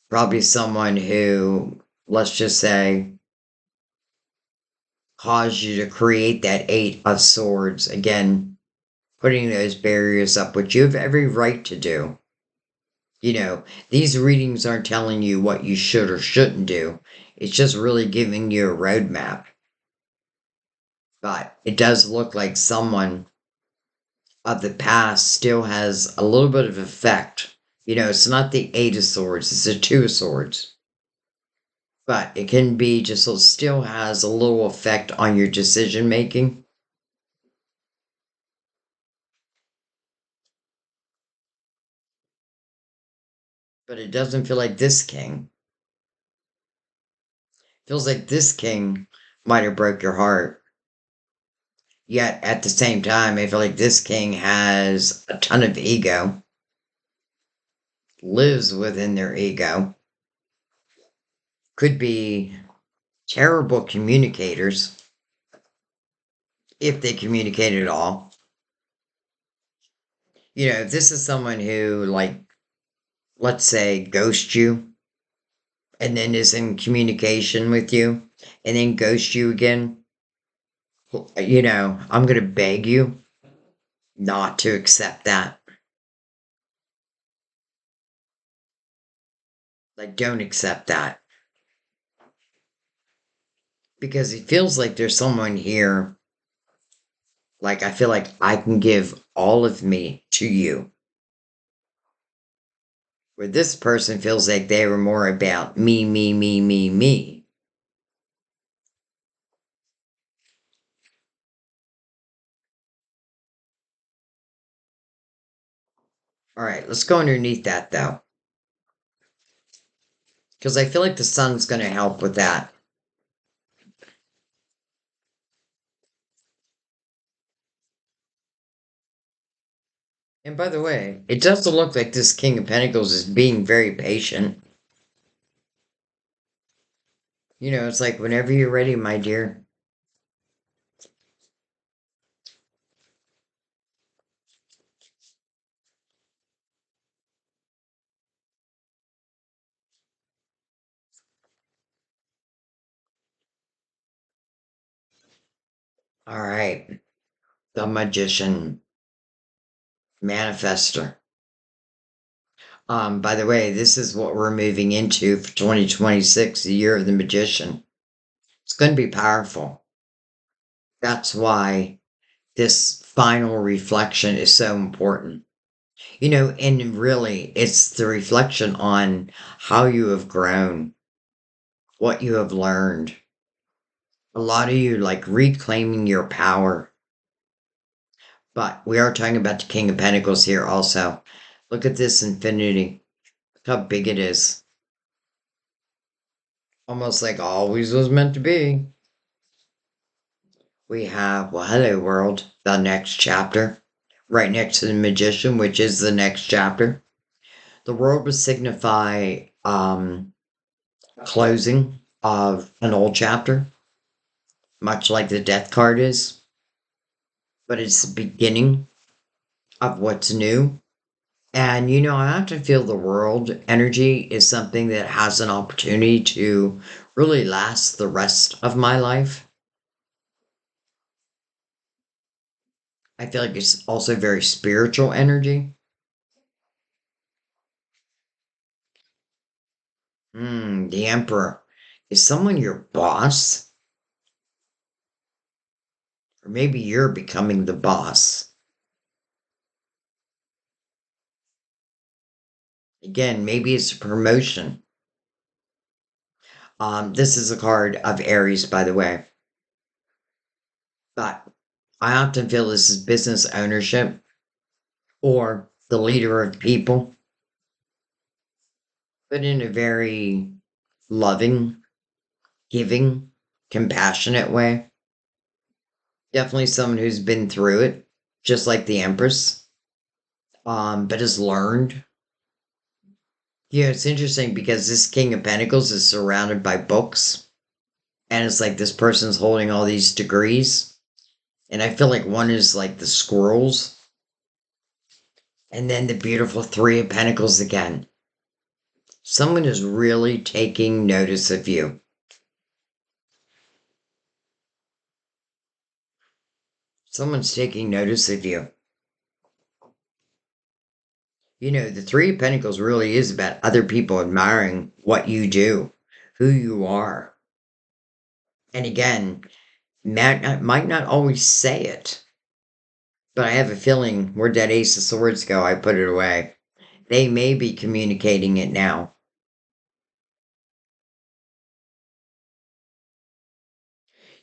Probably someone who, let's just say, caused you to create that Eight of Swords. Again, putting those barriers up, which you have every right to do. You know, these readings aren't telling you what you should or shouldn't do. It's just really giving you a roadmap. But it does look like someone of the past still has a little bit of effect. You know, it's not the Eight of Swords, it's the Two of Swords. But it can be just, it still has a little effect on your decision making. But it doesn't feel like this king. It feels like this king might have broke your heart. Yet at the same time, I feel like this king has a ton of ego, lives within their ego, could be terrible communicators if they communicate at all. You know, if this is someone who, like, let's say, ghosts you and then is in communication with you and then ghosts you again, you know, I'm going to beg you not to accept that. Like, don't accept that. Because it feels like there's someone here, like, I feel like I can give all of me to you. Where this person feels like they were more about me, me, me, me, me. All right, let's go underneath that though. Because I feel like the sun's going to help with that. And by the way, it doesn't look like this King of Pentacles is being very patient. You know, it's like whenever you're ready, my dear. All right, the Magician, Manifester. By the way, this is what we're moving into for 2026, the year of the Magician. It's going to be powerful. That's why this final reflection is so important. You know, and really, it's the reflection on how you have grown, what you have learned. A lot of you like reclaiming your power. But we are talking about the King of Pentacles here also. Look at this infinity. Look how big it is. Almost like always was meant to be. We have, well, hello world, the next chapter. Right next to the Magician, which is the next chapter. The world would signify closing of an old chapter, much like the death card is. But it's the beginning of what's new. And you know, I often feel the world energy is something that has an opportunity to really last the rest of my life. I feel like it's also very spiritual energy. The Emperor. Is someone your boss? Or maybe you're becoming the boss. Again, maybe it's a promotion. This is a card of Aries, by the way. But I often feel this is business ownership or the leader of people, but in a very loving, giving, compassionate way. Definitely someone who's been through it, just like the Empress, but has learned. Yeah, it's interesting because this King of Pentacles is surrounded by books, and it's like this person's holding all these degrees, and I feel like one is like the scrolls, and then the beautiful Three of Pentacles again. Someone is really taking notice of you. Someone's taking notice of you. You know, the Three of Pentacles really is about other people admiring what you do, who you are. And again, might not always say it, but I have a feeling where'd that Ace of Swords go? I put it away. They may be communicating it now.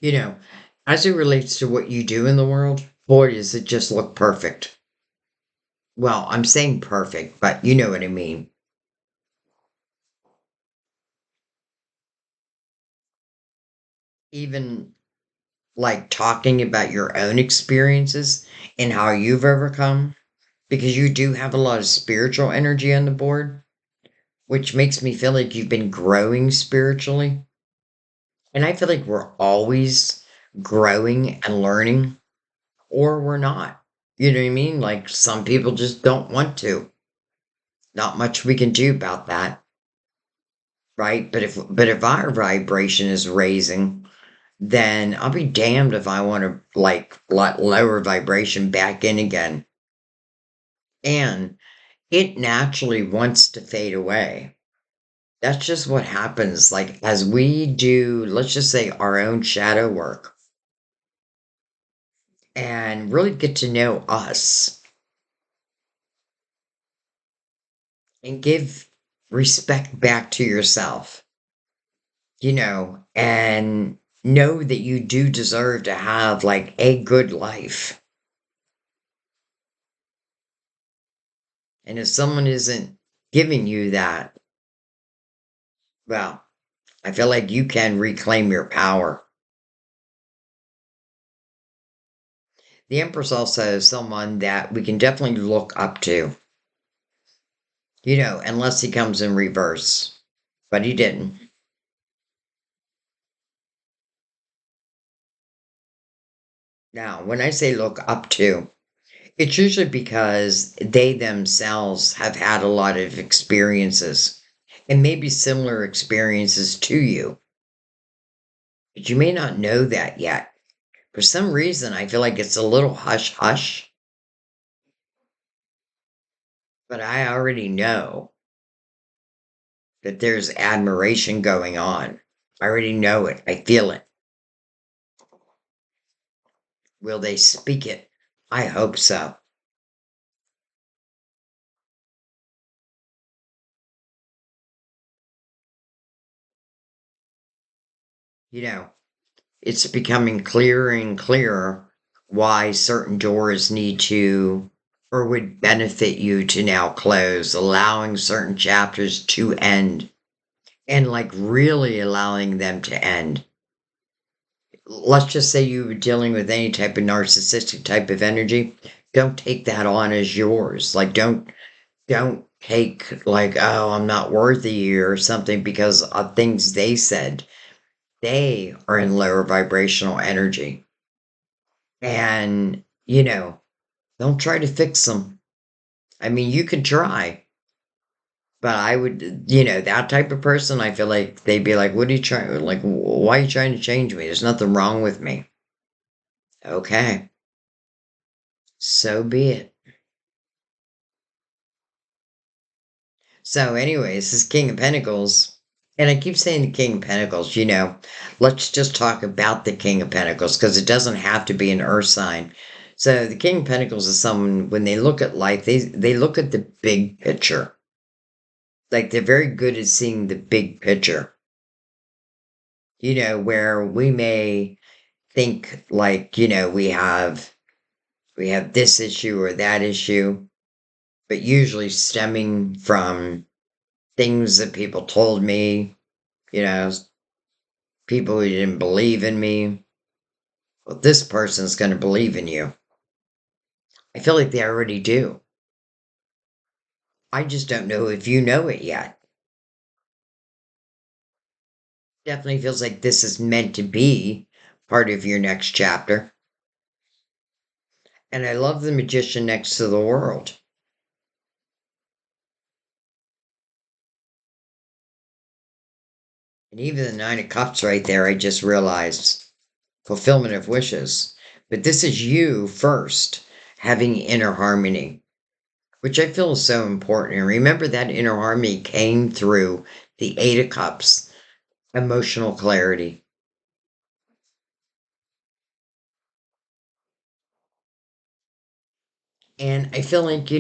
You know, as it relates to what you do in the world, boy, does it just look perfect. Well, I'm saying perfect, but you know what I mean. Even like talking about your own experiences and how you've overcome, because you do have a lot of spiritual energy on the board, which makes me feel like you've been growing spiritually. And I feel like we're always growing and learning, or we're not. You know what I mean? Like some people just don't want to. Not much we can do about that, right? But if our vibration is raising, then I'll be damned if I want to like let lower vibration back in again. And it naturally wants to fade away. That's just what happens. Like as we do, let's just say our own shadow work and really get to know us and give respect back to yourself, and know that you do deserve to have like a good life. And if someone isn't giving you that, well, I feel like you can reclaim your power. The Empress also is someone that we can definitely look up to, unless he comes in reverse. But he didn't. Now, when I say look up to, it's usually because they themselves have had a lot of experiences and maybe similar experiences to you. But you may not know that yet. For some reason, I feel like it's a little hush hush, but I already know that there's admiration going on. I already know it. I feel it. Will they speak it? I hope so. You know, it's becoming clearer and clearer why certain doors need to or would benefit you to now close, allowing certain chapters to end and like really allowing them to end. Let's just say you were dealing with any type of narcissistic type of energy. Don't take that on as yours. Like don't take like, oh, I'm not worthy or something because of things they said. They are in lower vibrational energy. And, don't try to fix them. I mean, you could try, but I would, that type of person, I feel like they'd be like, what are you trying, like, why are you trying to change me? There's nothing wrong with me. Okay. So be it. So, anyways, this King of Pentacles, and I keep saying the King of Pentacles, let's just talk about the King of Pentacles because it doesn't have to be an earth sign. So, the King of Pentacles is someone, when they look at life, they look at the big picture. Like they're very good at seeing the big picture, where we may think like, we have this issue or that issue, but usually stemming from things that people told me, you know, people who didn't believe in me. Well, this person's going to believe in you. I feel like they already do. I just don't know if you know it yet. Definitely feels like this is meant to be part of your next chapter. And I love the magician next to the world. And even the Nine of Cups right there, I just realized fulfillment of wishes. But this is you first having inner harmony, which I feel is so important. And remember that inner harmony came through the Eight of Cups, emotional clarity. And I feel like,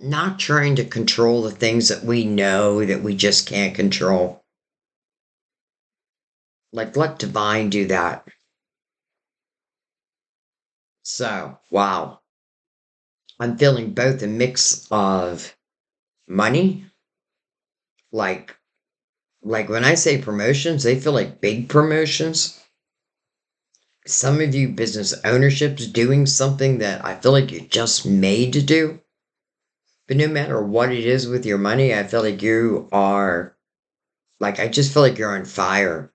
not trying to control the things that we know that we just can't control. Like, let divine do that. So, wow. I'm feeling both a mix of money, like when I say promotions, they feel like big promotions. Some of you business ownerships doing something that I feel like you're just made to do. But no matter what it is with your money, I feel like you are, like, I just feel like you're on fire.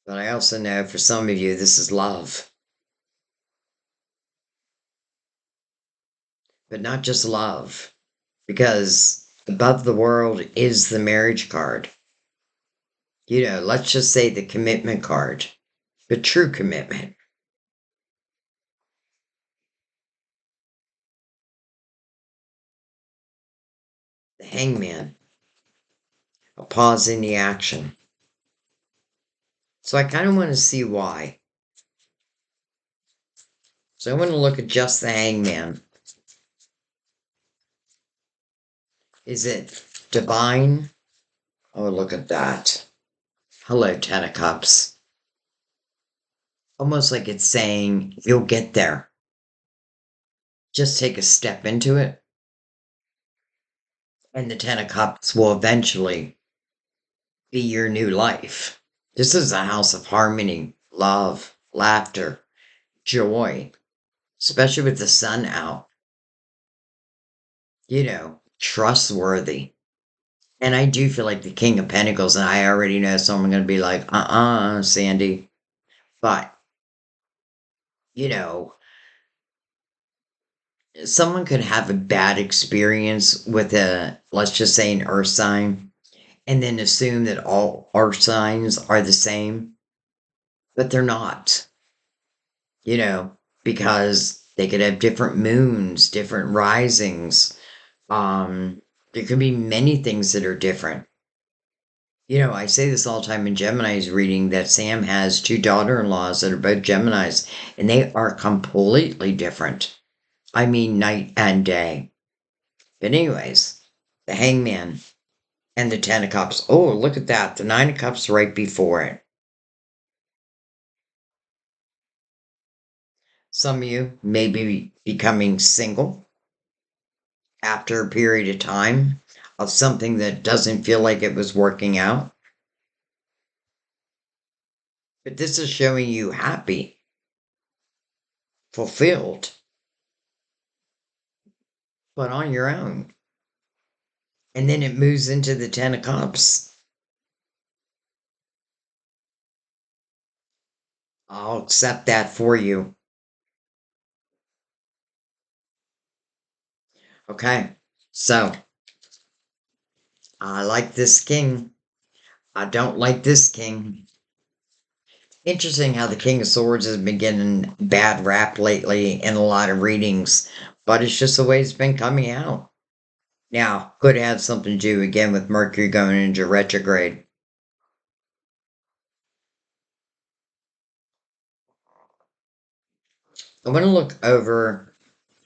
But I also know for some of you, this is love. But not just love, because above the world is the marriage card. Let's just say the commitment card, the true commitment. The hangman, a pause in the action. So I kind of want to see why. So I want to look at just the hangman. Is it divine? Oh, look at that. Hello, Ten of Cups. Almost like it's saying, you'll get there. Just take a step into it. And the Ten of Cups will eventually be your new life. This is a house of harmony, love, laughter, joy, especially with the sun out. Trustworthy. And I do feel like the King of Pentacles, and I already know someone going to be like, Sandy. But, you know, someone could have a bad experience with let's just say an earth sign, and then assume that all earth signs are the same, but they're not, because they could have different moons, different risings. There could be many things that are different. I say this all the time in Gemini's reading that Sam has two daughter-in-laws that are both Geminis, and they are completely different. I mean, night and day. But anyways, the Hangman and the Ten of Cups. Oh, look at that. The Nine of Cups right before it. Some of you may be becoming single after a period of time of something that doesn't feel like it was working out. But this is showing you happy, fulfilled, but on your own. And then it moves into the Ten of Cups. I'll accept that for you. Okay, so I like this king. I don't like this king. Interesting how the King of Swords has been getting bad rap lately in a lot of readings, but it's just the way it's been coming out. Now, could have something to do again with Mercury going into retrograde. I want to look over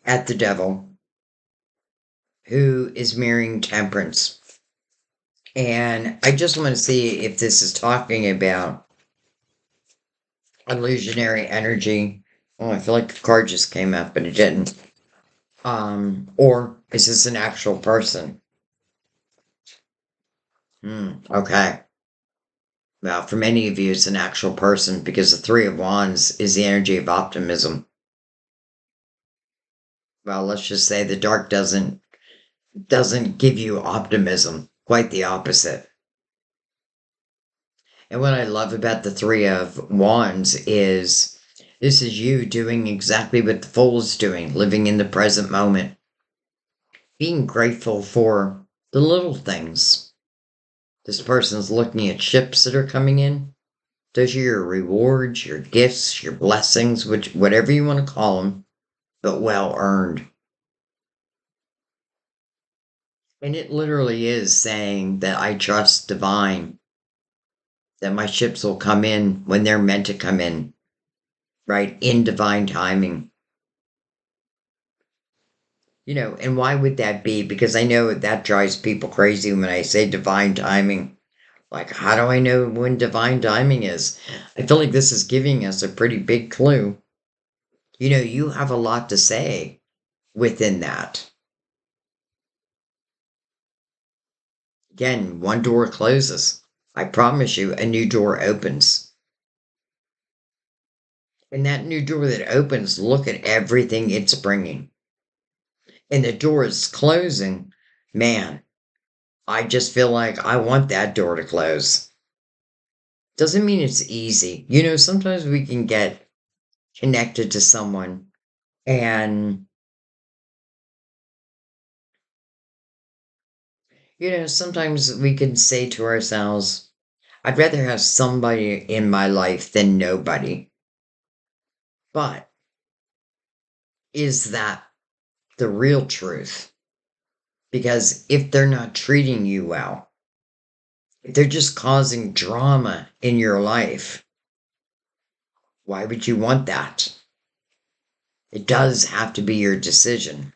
at the devil, who is mirroring temperance. And I just want to see if this is talking about illusionary energy. Oh, I feel like the card just came up, but it didn't. Or is this an actual person? Okay. Well, for many of you, it's an actual person because the Three of Wands is the energy of optimism. Well, let's just say the dark doesn't give you optimism. Quite the opposite. And what I love about the Three of Wands is this is you doing exactly what the Fool is doing, living in the present moment, being grateful for the little things. This person's looking at ships that are coming in. Those are your rewards, your gifts, your blessings, which whatever you want to call them, but well earned. And it literally is saying that I trust divine, that my ships will come in when they're meant to come in, right? In divine timing. And why would that be? Because I know that drives people crazy when I say divine timing. Like, how do I know when divine timing is? I feel like this is giving us a pretty big clue. You have a lot to say within that. Again, one door closes. I promise you, a new door opens. And that new door that opens, look at everything it's bringing. And the door is closing. Man, I just feel like I want that door to close. Doesn't mean it's easy. Sometimes we can get connected to someone and, sometimes we can say to ourselves, I'd rather have somebody in my life than nobody. But is that the real truth? Because if they're not treating you well, if they're just causing drama in your life, why would you want that? It does have to be your decision.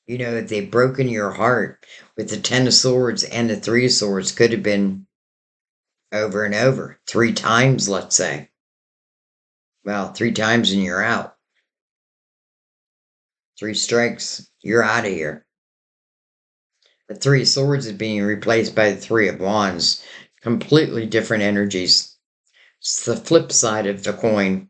If they've broken your heart with the Ten of Swords and the Three of Swords, could have been over and over, three times, let's say. Well, three times and you're out. Three strikes, you're out of here. The Three of Swords is being replaced by the Three of Wands. Completely different energies. It's the flip side of the coin.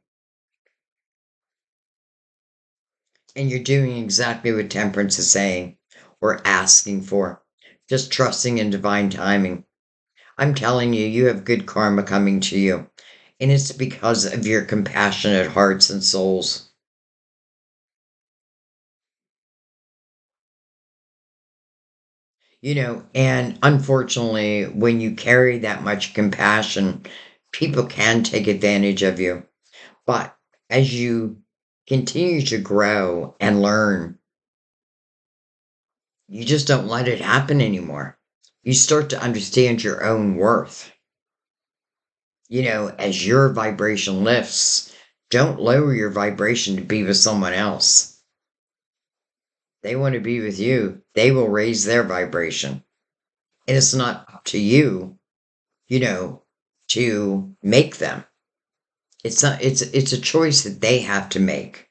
And you're doing exactly what Temperance is saying or asking for. Just trusting in divine timing. I'm telling you, you have good karma coming to you. And it's because of your compassionate hearts and souls. And unfortunately, when you carry that much compassion, people can take advantage of you. But as you continue to grow and learn, you just don't let it happen anymore. You start to understand your own worth. As your vibration lifts, don't lower your vibration to be with someone else. They want to be with you, they will raise their vibration. And it's not up to you, you know, to make them. It's not it's a choice that they have to make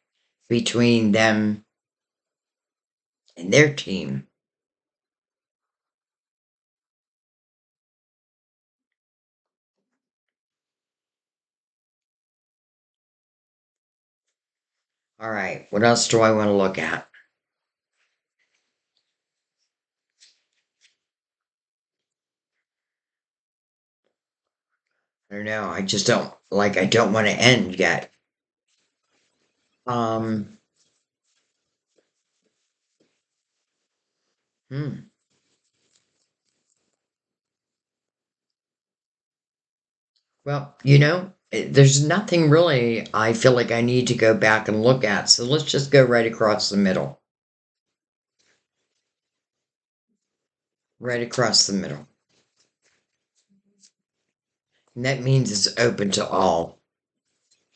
between them and their team. All right, what else do I want to look at? I don't know. I don't want to end yet. Um, hmm. Well, there's nothing really I feel like I need to go back and look at. So let's just go right across the middle. Right across the middle. And that means it's open to all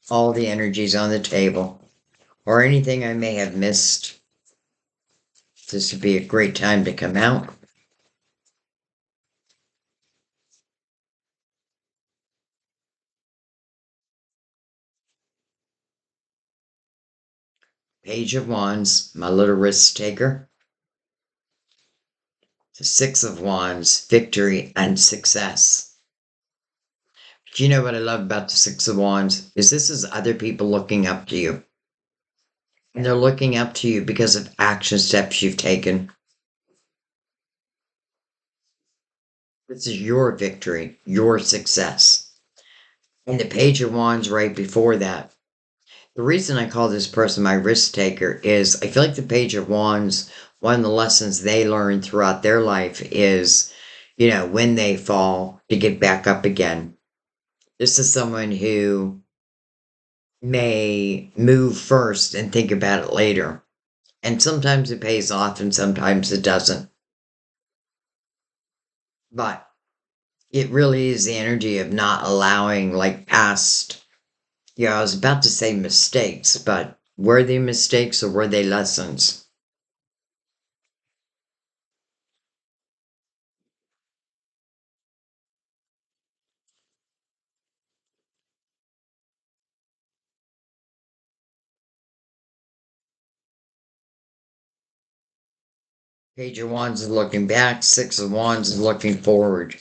the energies on the table, or anything I may have missed. This would be a great time to come out. Page of Wands, my little risk taker. The Six of Wands, victory and success. Do you know what I love about the Six of Wands? Is this is other people looking up to you. And they're looking up to you because of action steps you've taken. This is your victory, your success. And the Page of Wands right before that. The reason I call this person my risk taker is I feel like the Page of Wands, one of the lessons they learn throughout their life is, when they fall, to get back up again. This is someone who may move first and think about it later. And sometimes it pays off and sometimes it doesn't. But it really is the energy of not allowing like past, I was about to say mistakes, but were they mistakes or were they lessons? Page of Wands is looking back, Six of Wands is looking forward.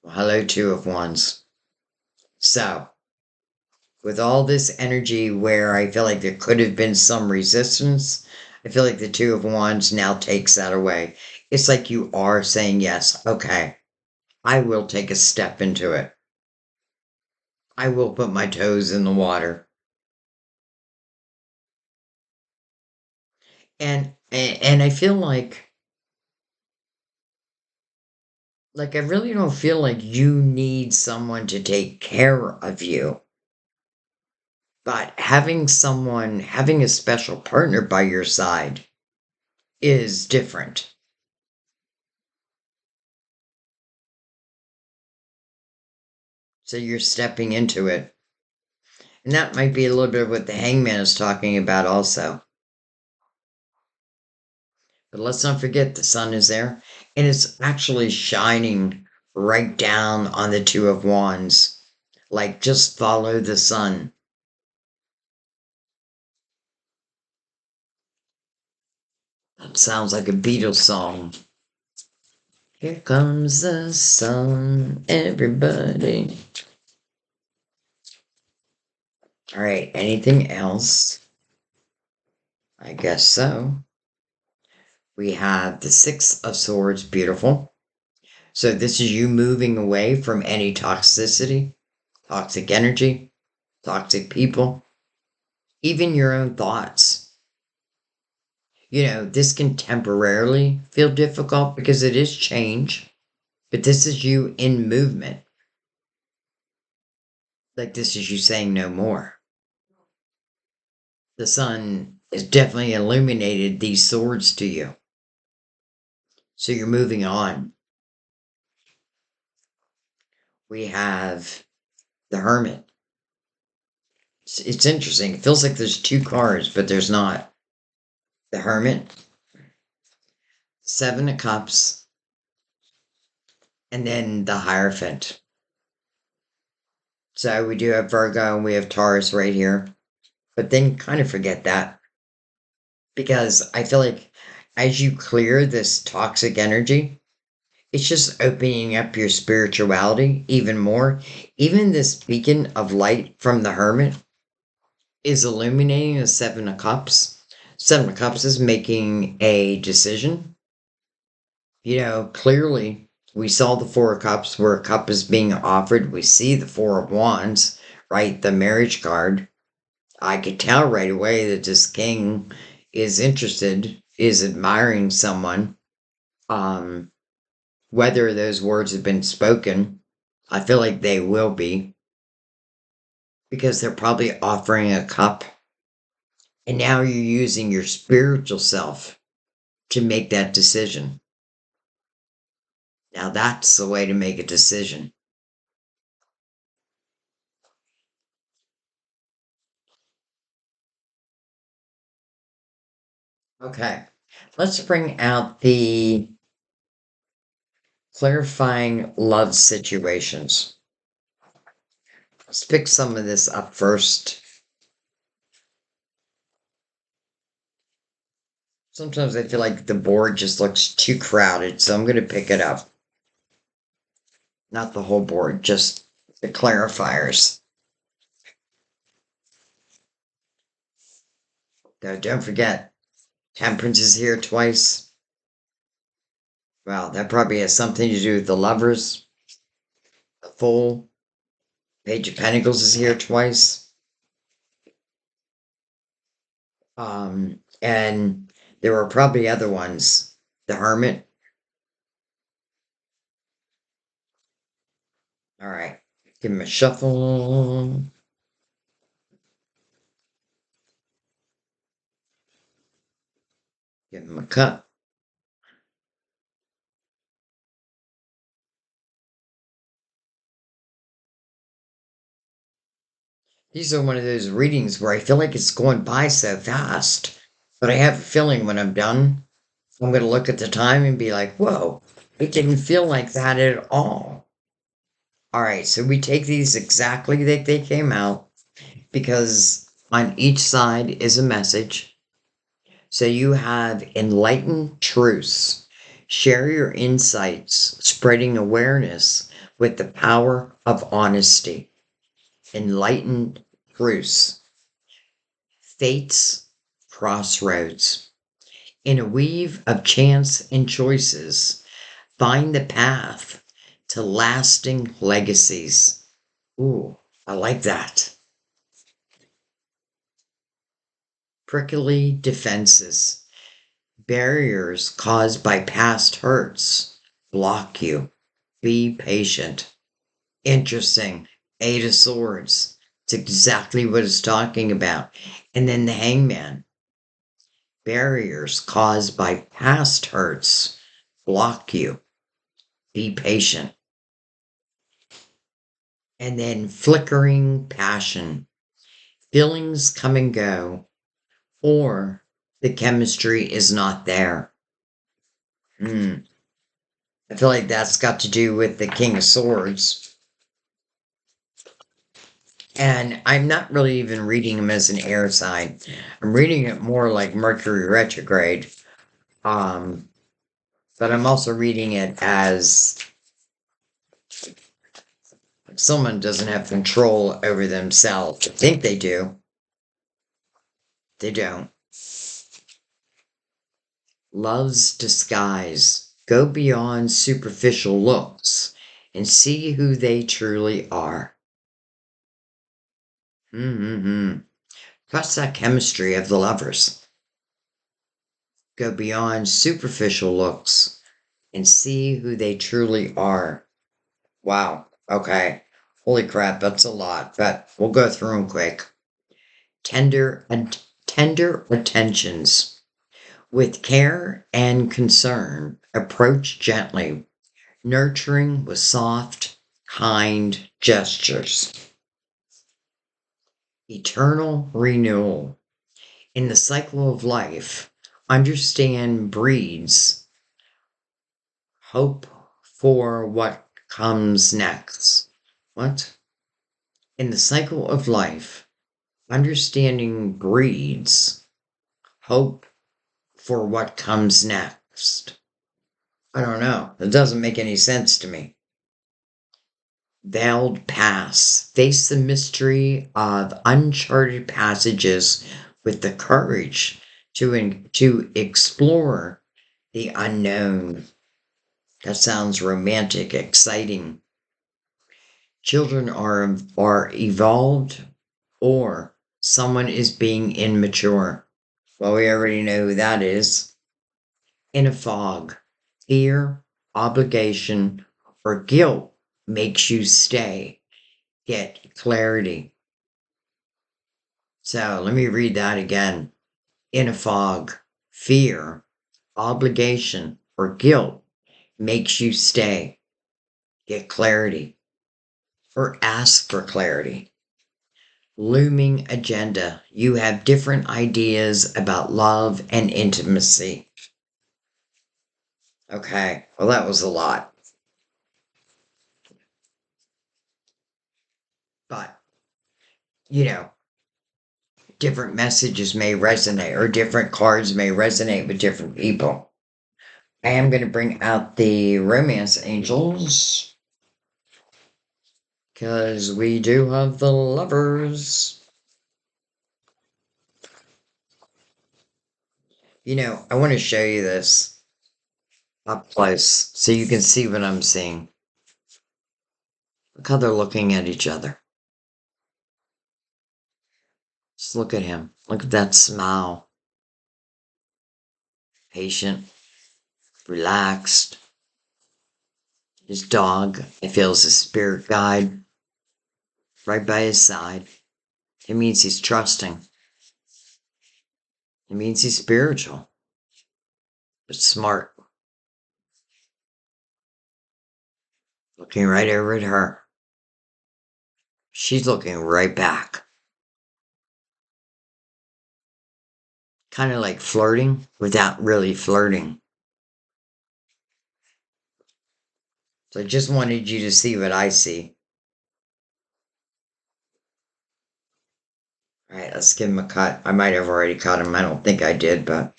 Well, hello, Two of Wands. So, with all this energy where I feel like there could have been some resistance, I feel like the Two of Wands now takes that away. It's like you are saying, yes, okay, I will take a step into it. I will put my toes in the water. And I feel like I really don't feel like you need someone to take care of you. But having a special partner by your side is different. So you're stepping into it. And that might be a little bit of what the hangman is talking about also. But let's not forget the sun is there. And it's actually shining right down on the Two of Wands. Like, just follow the sun. That sounds like a Beatles song. Here comes the sun, everybody. All right, anything else? I guess so. We have the Six of Swords, beautiful. So this is you moving away from any toxicity, toxic energy, toxic people, even your own thoughts. This can temporarily feel difficult because it is change, but this is you in movement. Like this is you saying no more. The sun has definitely illuminated these swords to you. So you're moving on. We have the Hermit. It's interesting. It feels like there's two cards, but there's not. The Hermit, Seven of Cups, and then the Hierophant. So we do have Virgo and we have Taurus right here. But then kind of forget that. Because I feel like as you clear this toxic energy, it's just opening up your spirituality even more. Even this beacon of light from the Hermit is illuminating the Seven of Cups. Seven of Cups is making a decision. Clearly we saw the Four of Cups where a cup is being offered. We see the Four of Wands, right? The marriage card. I could tell right away that this king is interested, is admiring someone. Whether those words have been spoken, I feel like they will be because they're probably offering a cup. And now you're using your spiritual self to make that decision. Now that's the way to make a decision. Okay, let's bring out the clarifying love situations. Let's pick some of this up first. Sometimes I feel like the board just looks too crowded, so I'm going to pick it up. Not the whole board, just the clarifiers. Now, don't forget, Temperance is here twice. Well, that probably has something to do with the lovers. The Fool. Page of Pentacles is here twice. And there were probably other ones. The Hermit. All right. Give him a shuffle. Give him a cut. These are one of those readings where I feel like it's going by so fast. But I have a feeling when I'm done, I'm going to look at the time and be like, whoa, it didn't feel like that at all. All right, so we take these exactly like they came out because on each side is a message. So you have enlightened truths. Share your insights, spreading awareness with the power of honesty. Enlightened truths. Fate's crossroads. In a weave of chance and choices, find the path to lasting legacies. Ooh, I like that. Prickly defenses. Barriers caused by past hurts block you. Be patient. Interesting. Eight of Swords. It's exactly what it's talking about. And then the Hangman. Barriers caused by past hurts block you. Be patient. And then flickering passion. Feelings come and go, or the chemistry is not there. I feel like that's got to do with the King of Swords. And I'm not really even reading him as an air sign. I'm reading it more like Mercury retrograde. But I'm also reading it as someone doesn't have control over themselves. I think they do. They don't. Love's disguise. Go beyond superficial looks and see who they truly are. Trust that chemistry of the lovers. Go beyond superficial looks and see who they truly are. Wow. Okay. Holy crap, that's a lot, but we'll go through them quick. Tender attentions. With care and concern, approach gently, nurturing with soft, kind gestures. Eternal renewal. In the cycle of life, understand breeds hope for what comes next. What? In the cycle of life, understanding breeds hope for what comes next. I don't know. It doesn't make any sense to me. Veiled paths. Face the mystery of uncharted passages with the courage to explore the unknown. That sounds romantic, exciting. Children are evolved or someone is being immature. Well, we already know who that is. In a fog, fear, obligation, or guilt makes you stay, get clarity. So let me read that again. In a fog, fear, obligation, or guilt makes you stay, get clarity, or ask for clarity. Looming agenda. You have different ideas about love and intimacy. Okay, well, that was a lot. But, you know, different messages may resonate, or different cards may resonate with different people. I am going to bring out the romance angels because we do have the lovers. I want to show you this up close so you can see what I'm seeing. Look how they're looking at each other. Just look at him. Look at that smile. Patient, relaxed. His dog, I feel, is a spirit guide right by his side. It means he's trusting. It means he's spiritual, but smart. Looking right over at her. She's looking right back. Kind of like flirting without really flirting. So I just wanted you to see what I see. All right, let's give him a cut. I might have already cut him. I don't think I did, but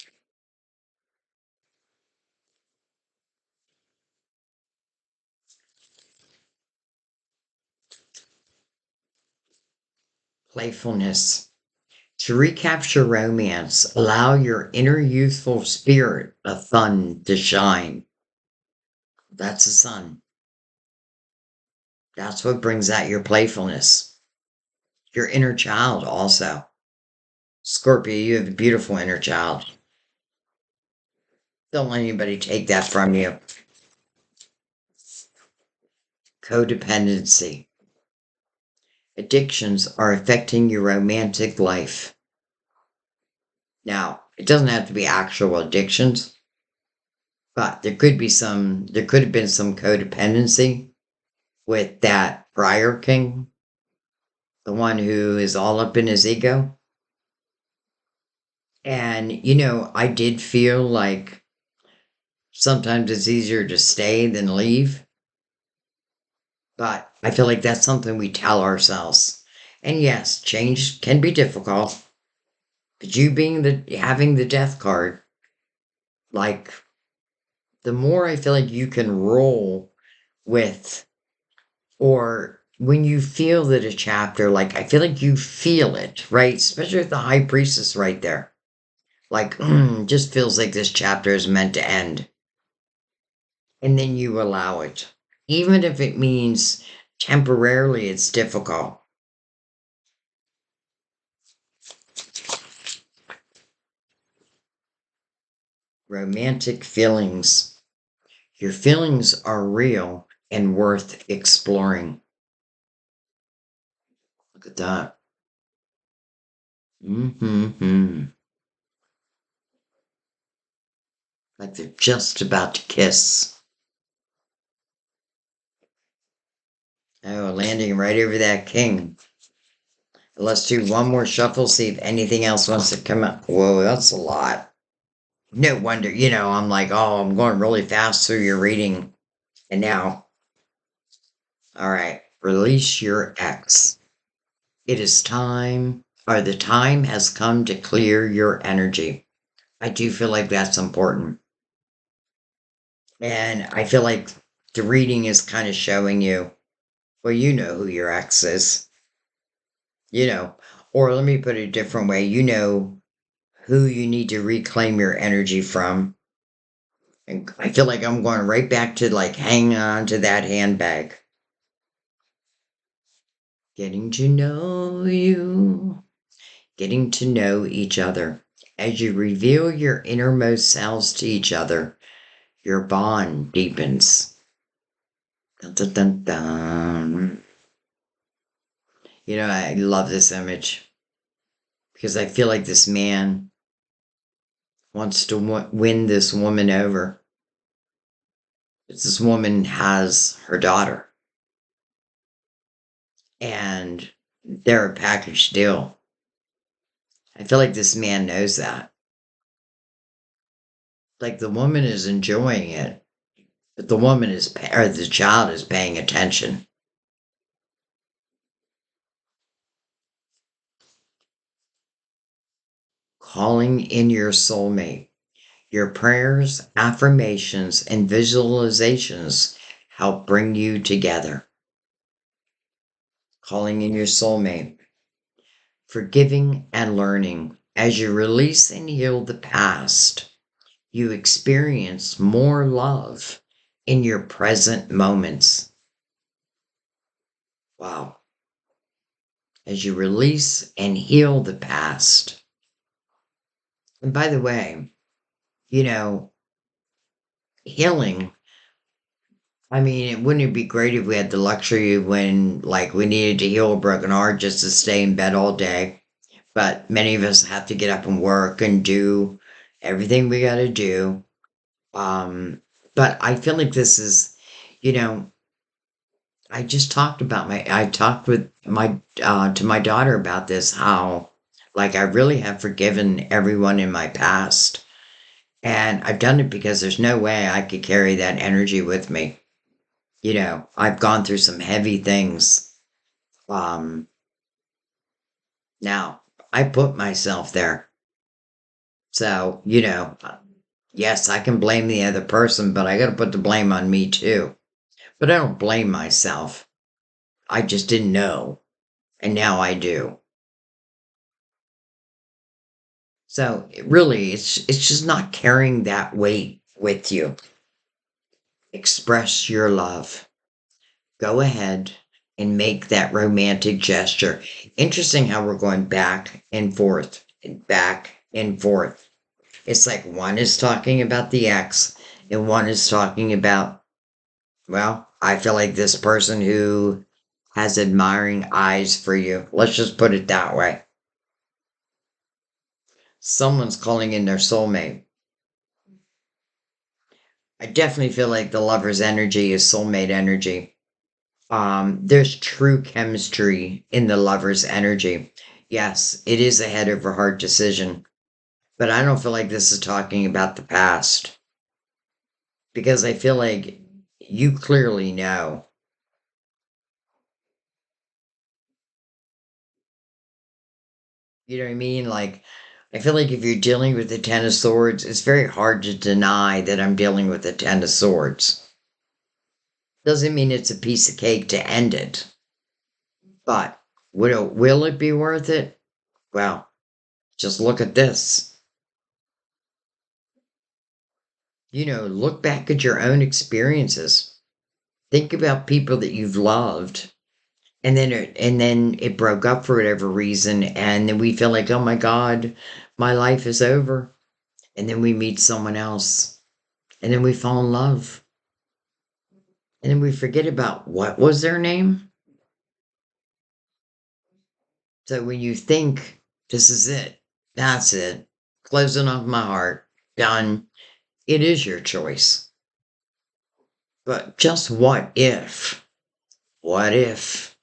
playfulness. To recapture romance, allow your inner youthful spirit of fun to shine. That's the sun. That's what brings out your playfulness. Your inner child also. Scorpio, you have a beautiful inner child. Don't let anybody take that from you. Codependency. Addictions are affecting your romantic life. Now, it doesn't have to be actual addictions, but there could have been some codependency with that prior king, the one who is all up in his ego. And, I did feel like sometimes it's easier to stay than leave. But I feel like that's something we tell ourselves. And yes, change can be difficult. But you having the death card, like, the more I feel like you can roll with, or when you feel that a chapter, like, I feel like you feel it, right? Especially with the high priestess right there. Like, just feels like this chapter is meant to end. And then you allow it. Even if it means temporarily it's difficult. Romantic feelings. Your feelings are real and worth exploring. Look at that. Like they're just about to kiss. Oh, landing right over that king. Let's do one more shuffle, see if anything else wants to come up. Whoa, that's a lot. No wonder, I'm like, oh, I'm going really fast through your reading. And now, all right, release your ex. It is time, or the time has come to clear your energy. I do feel like that's important. And I feel like the reading is kind of showing you, well, you know who your ex is. Or let me put it a different way, who you need to reclaim your energy from. And I feel like I'm going right back to like hang on to that handbag. Getting to know you, getting to know each other. As you reveal your innermost selves to each other, your bond deepens. Dun, dun, dun, dun. You know, I love this image because I feel like this man wants to win this woman over. This woman has her daughter, and they're a package deal. I feel like this man knows that. Like the woman is enjoying it, but the woman is, or the child is paying attention. Calling in your soulmate. Your prayers, affirmations, and visualizations help bring you together. Calling in your soulmate. Forgiving and learning. As you release and heal the past, you experience more love in your present moments. Wow. As you release and heal the past. And by the way, you know, healing, I mean, wouldn't it be great if we had the luxury when, like, we needed to heal a broken heart just to stay in bed all day? But many of us have to get up and work and do everything we got to do. But I feel like this is, you know, I talked with to my daughter about this, how, like, I really have forgiven everyone in my past. And I've done it because there's no way I could carry that energy with me. You know, I've gone through some heavy things. Um, Now, I put myself there. So, you know, yes, I can blame the other person, but I got to put the blame on me too. But I don't blame myself. I just didn't know. And now I do. So, really, it's just not carrying that weight with you. Express your love. Go ahead and make that romantic gesture. Interesting how we're going back and forth and back and forth. It's like one is talking about the ex and one is talking about, well, I feel like this person who has admiring eyes for you. Let's just put it that way. Someone's calling in their soulmate. I definitely feel like the lover's energy is soulmate energy. There's true chemistry in the lover's energy. Yes, it is a head over heart decision, but I don't feel like this is talking about the past because I feel like you clearly know. You know what I mean? Like, I feel like if you're dealing with the Ten of Swords, it's very hard to deny that I'm dealing with the Ten of Swords. Doesn't mean it's a piece of cake to end it, but will it be worth it? Well, just look at this. You know, look back at your own experiences. Think about people that you've loved, and then it broke up for whatever reason, and then we feel like, oh my God, my life is over. And then we meet someone else, and then we fall in love. And then we forget about what was their name. So when you think this is it, that's it, closing off my heart, done, it is your choice. But just what if? What if?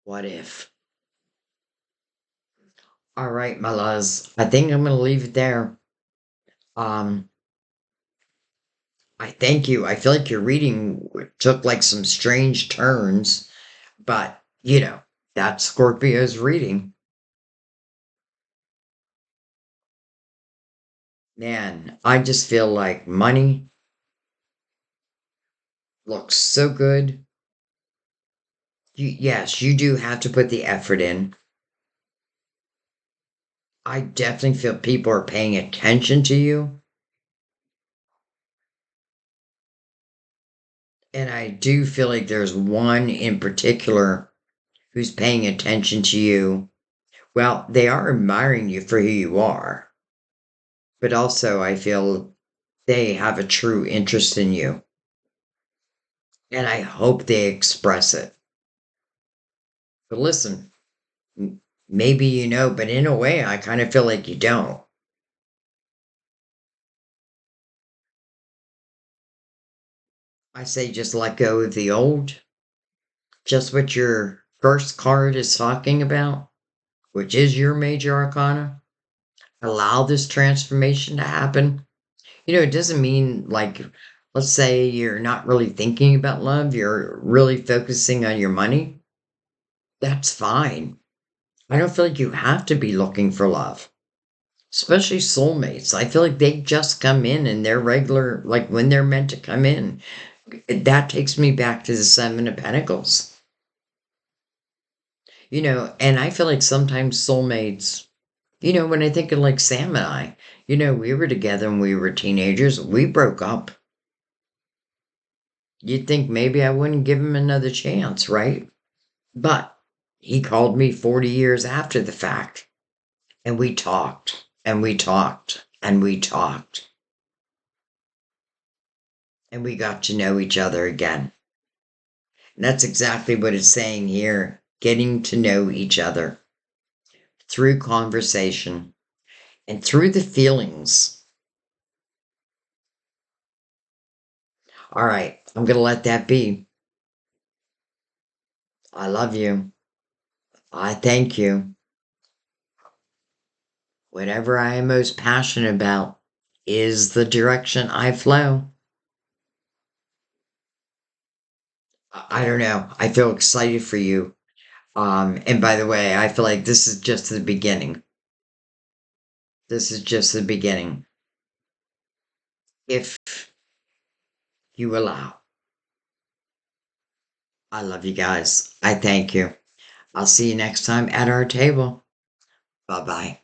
What if? All right, my loves. I think I'm going to leave it there. Um, I thank you. I feel like your reading took like some strange turns, but you know, that's Scorpio's reading. Man, I just feel like money looks so good. Yes, you do have to put the effort in. I definitely feel people are paying attention to you. And I do feel like there's one in particular who's paying attention to you. Well, they are admiring you for who you are. But also, I feel they have a true interest in you. And I hope they express it. But listen, maybe you know, but in a way, I kind of feel like you don't. I say just let go of the old, just what your first card is talking about, which is your major arcana. Allow this transformation to happen. It doesn't mean like, let's say you're not really thinking about love, you're really focusing on your money. That's fine. I don't feel like you have to be looking for love, especially soulmates. I feel like they just come in and they're regular, like when they're meant to come in. That takes me back to the Seven of Pentacles. And I feel like sometimes soulmates, when I think of like Sam and I, we were together when we were teenagers. We broke up. You'd think maybe I wouldn't give him another chance, right? But he called me 40 years after the fact, and we talked, and we talked, and we talked, and we got to know each other again. And that's exactly what it's saying here, getting to know each other through conversation and through the feelings. All right, I'm going to let that be. I love you. I thank you. Whatever I am most passionate about is the direction I flow. I don't know. I feel excited for you. And by the way, I feel like this is just the beginning. This is just the beginning. If you allow. I love you guys. I thank you. I'll see you next time at our table. Bye bye.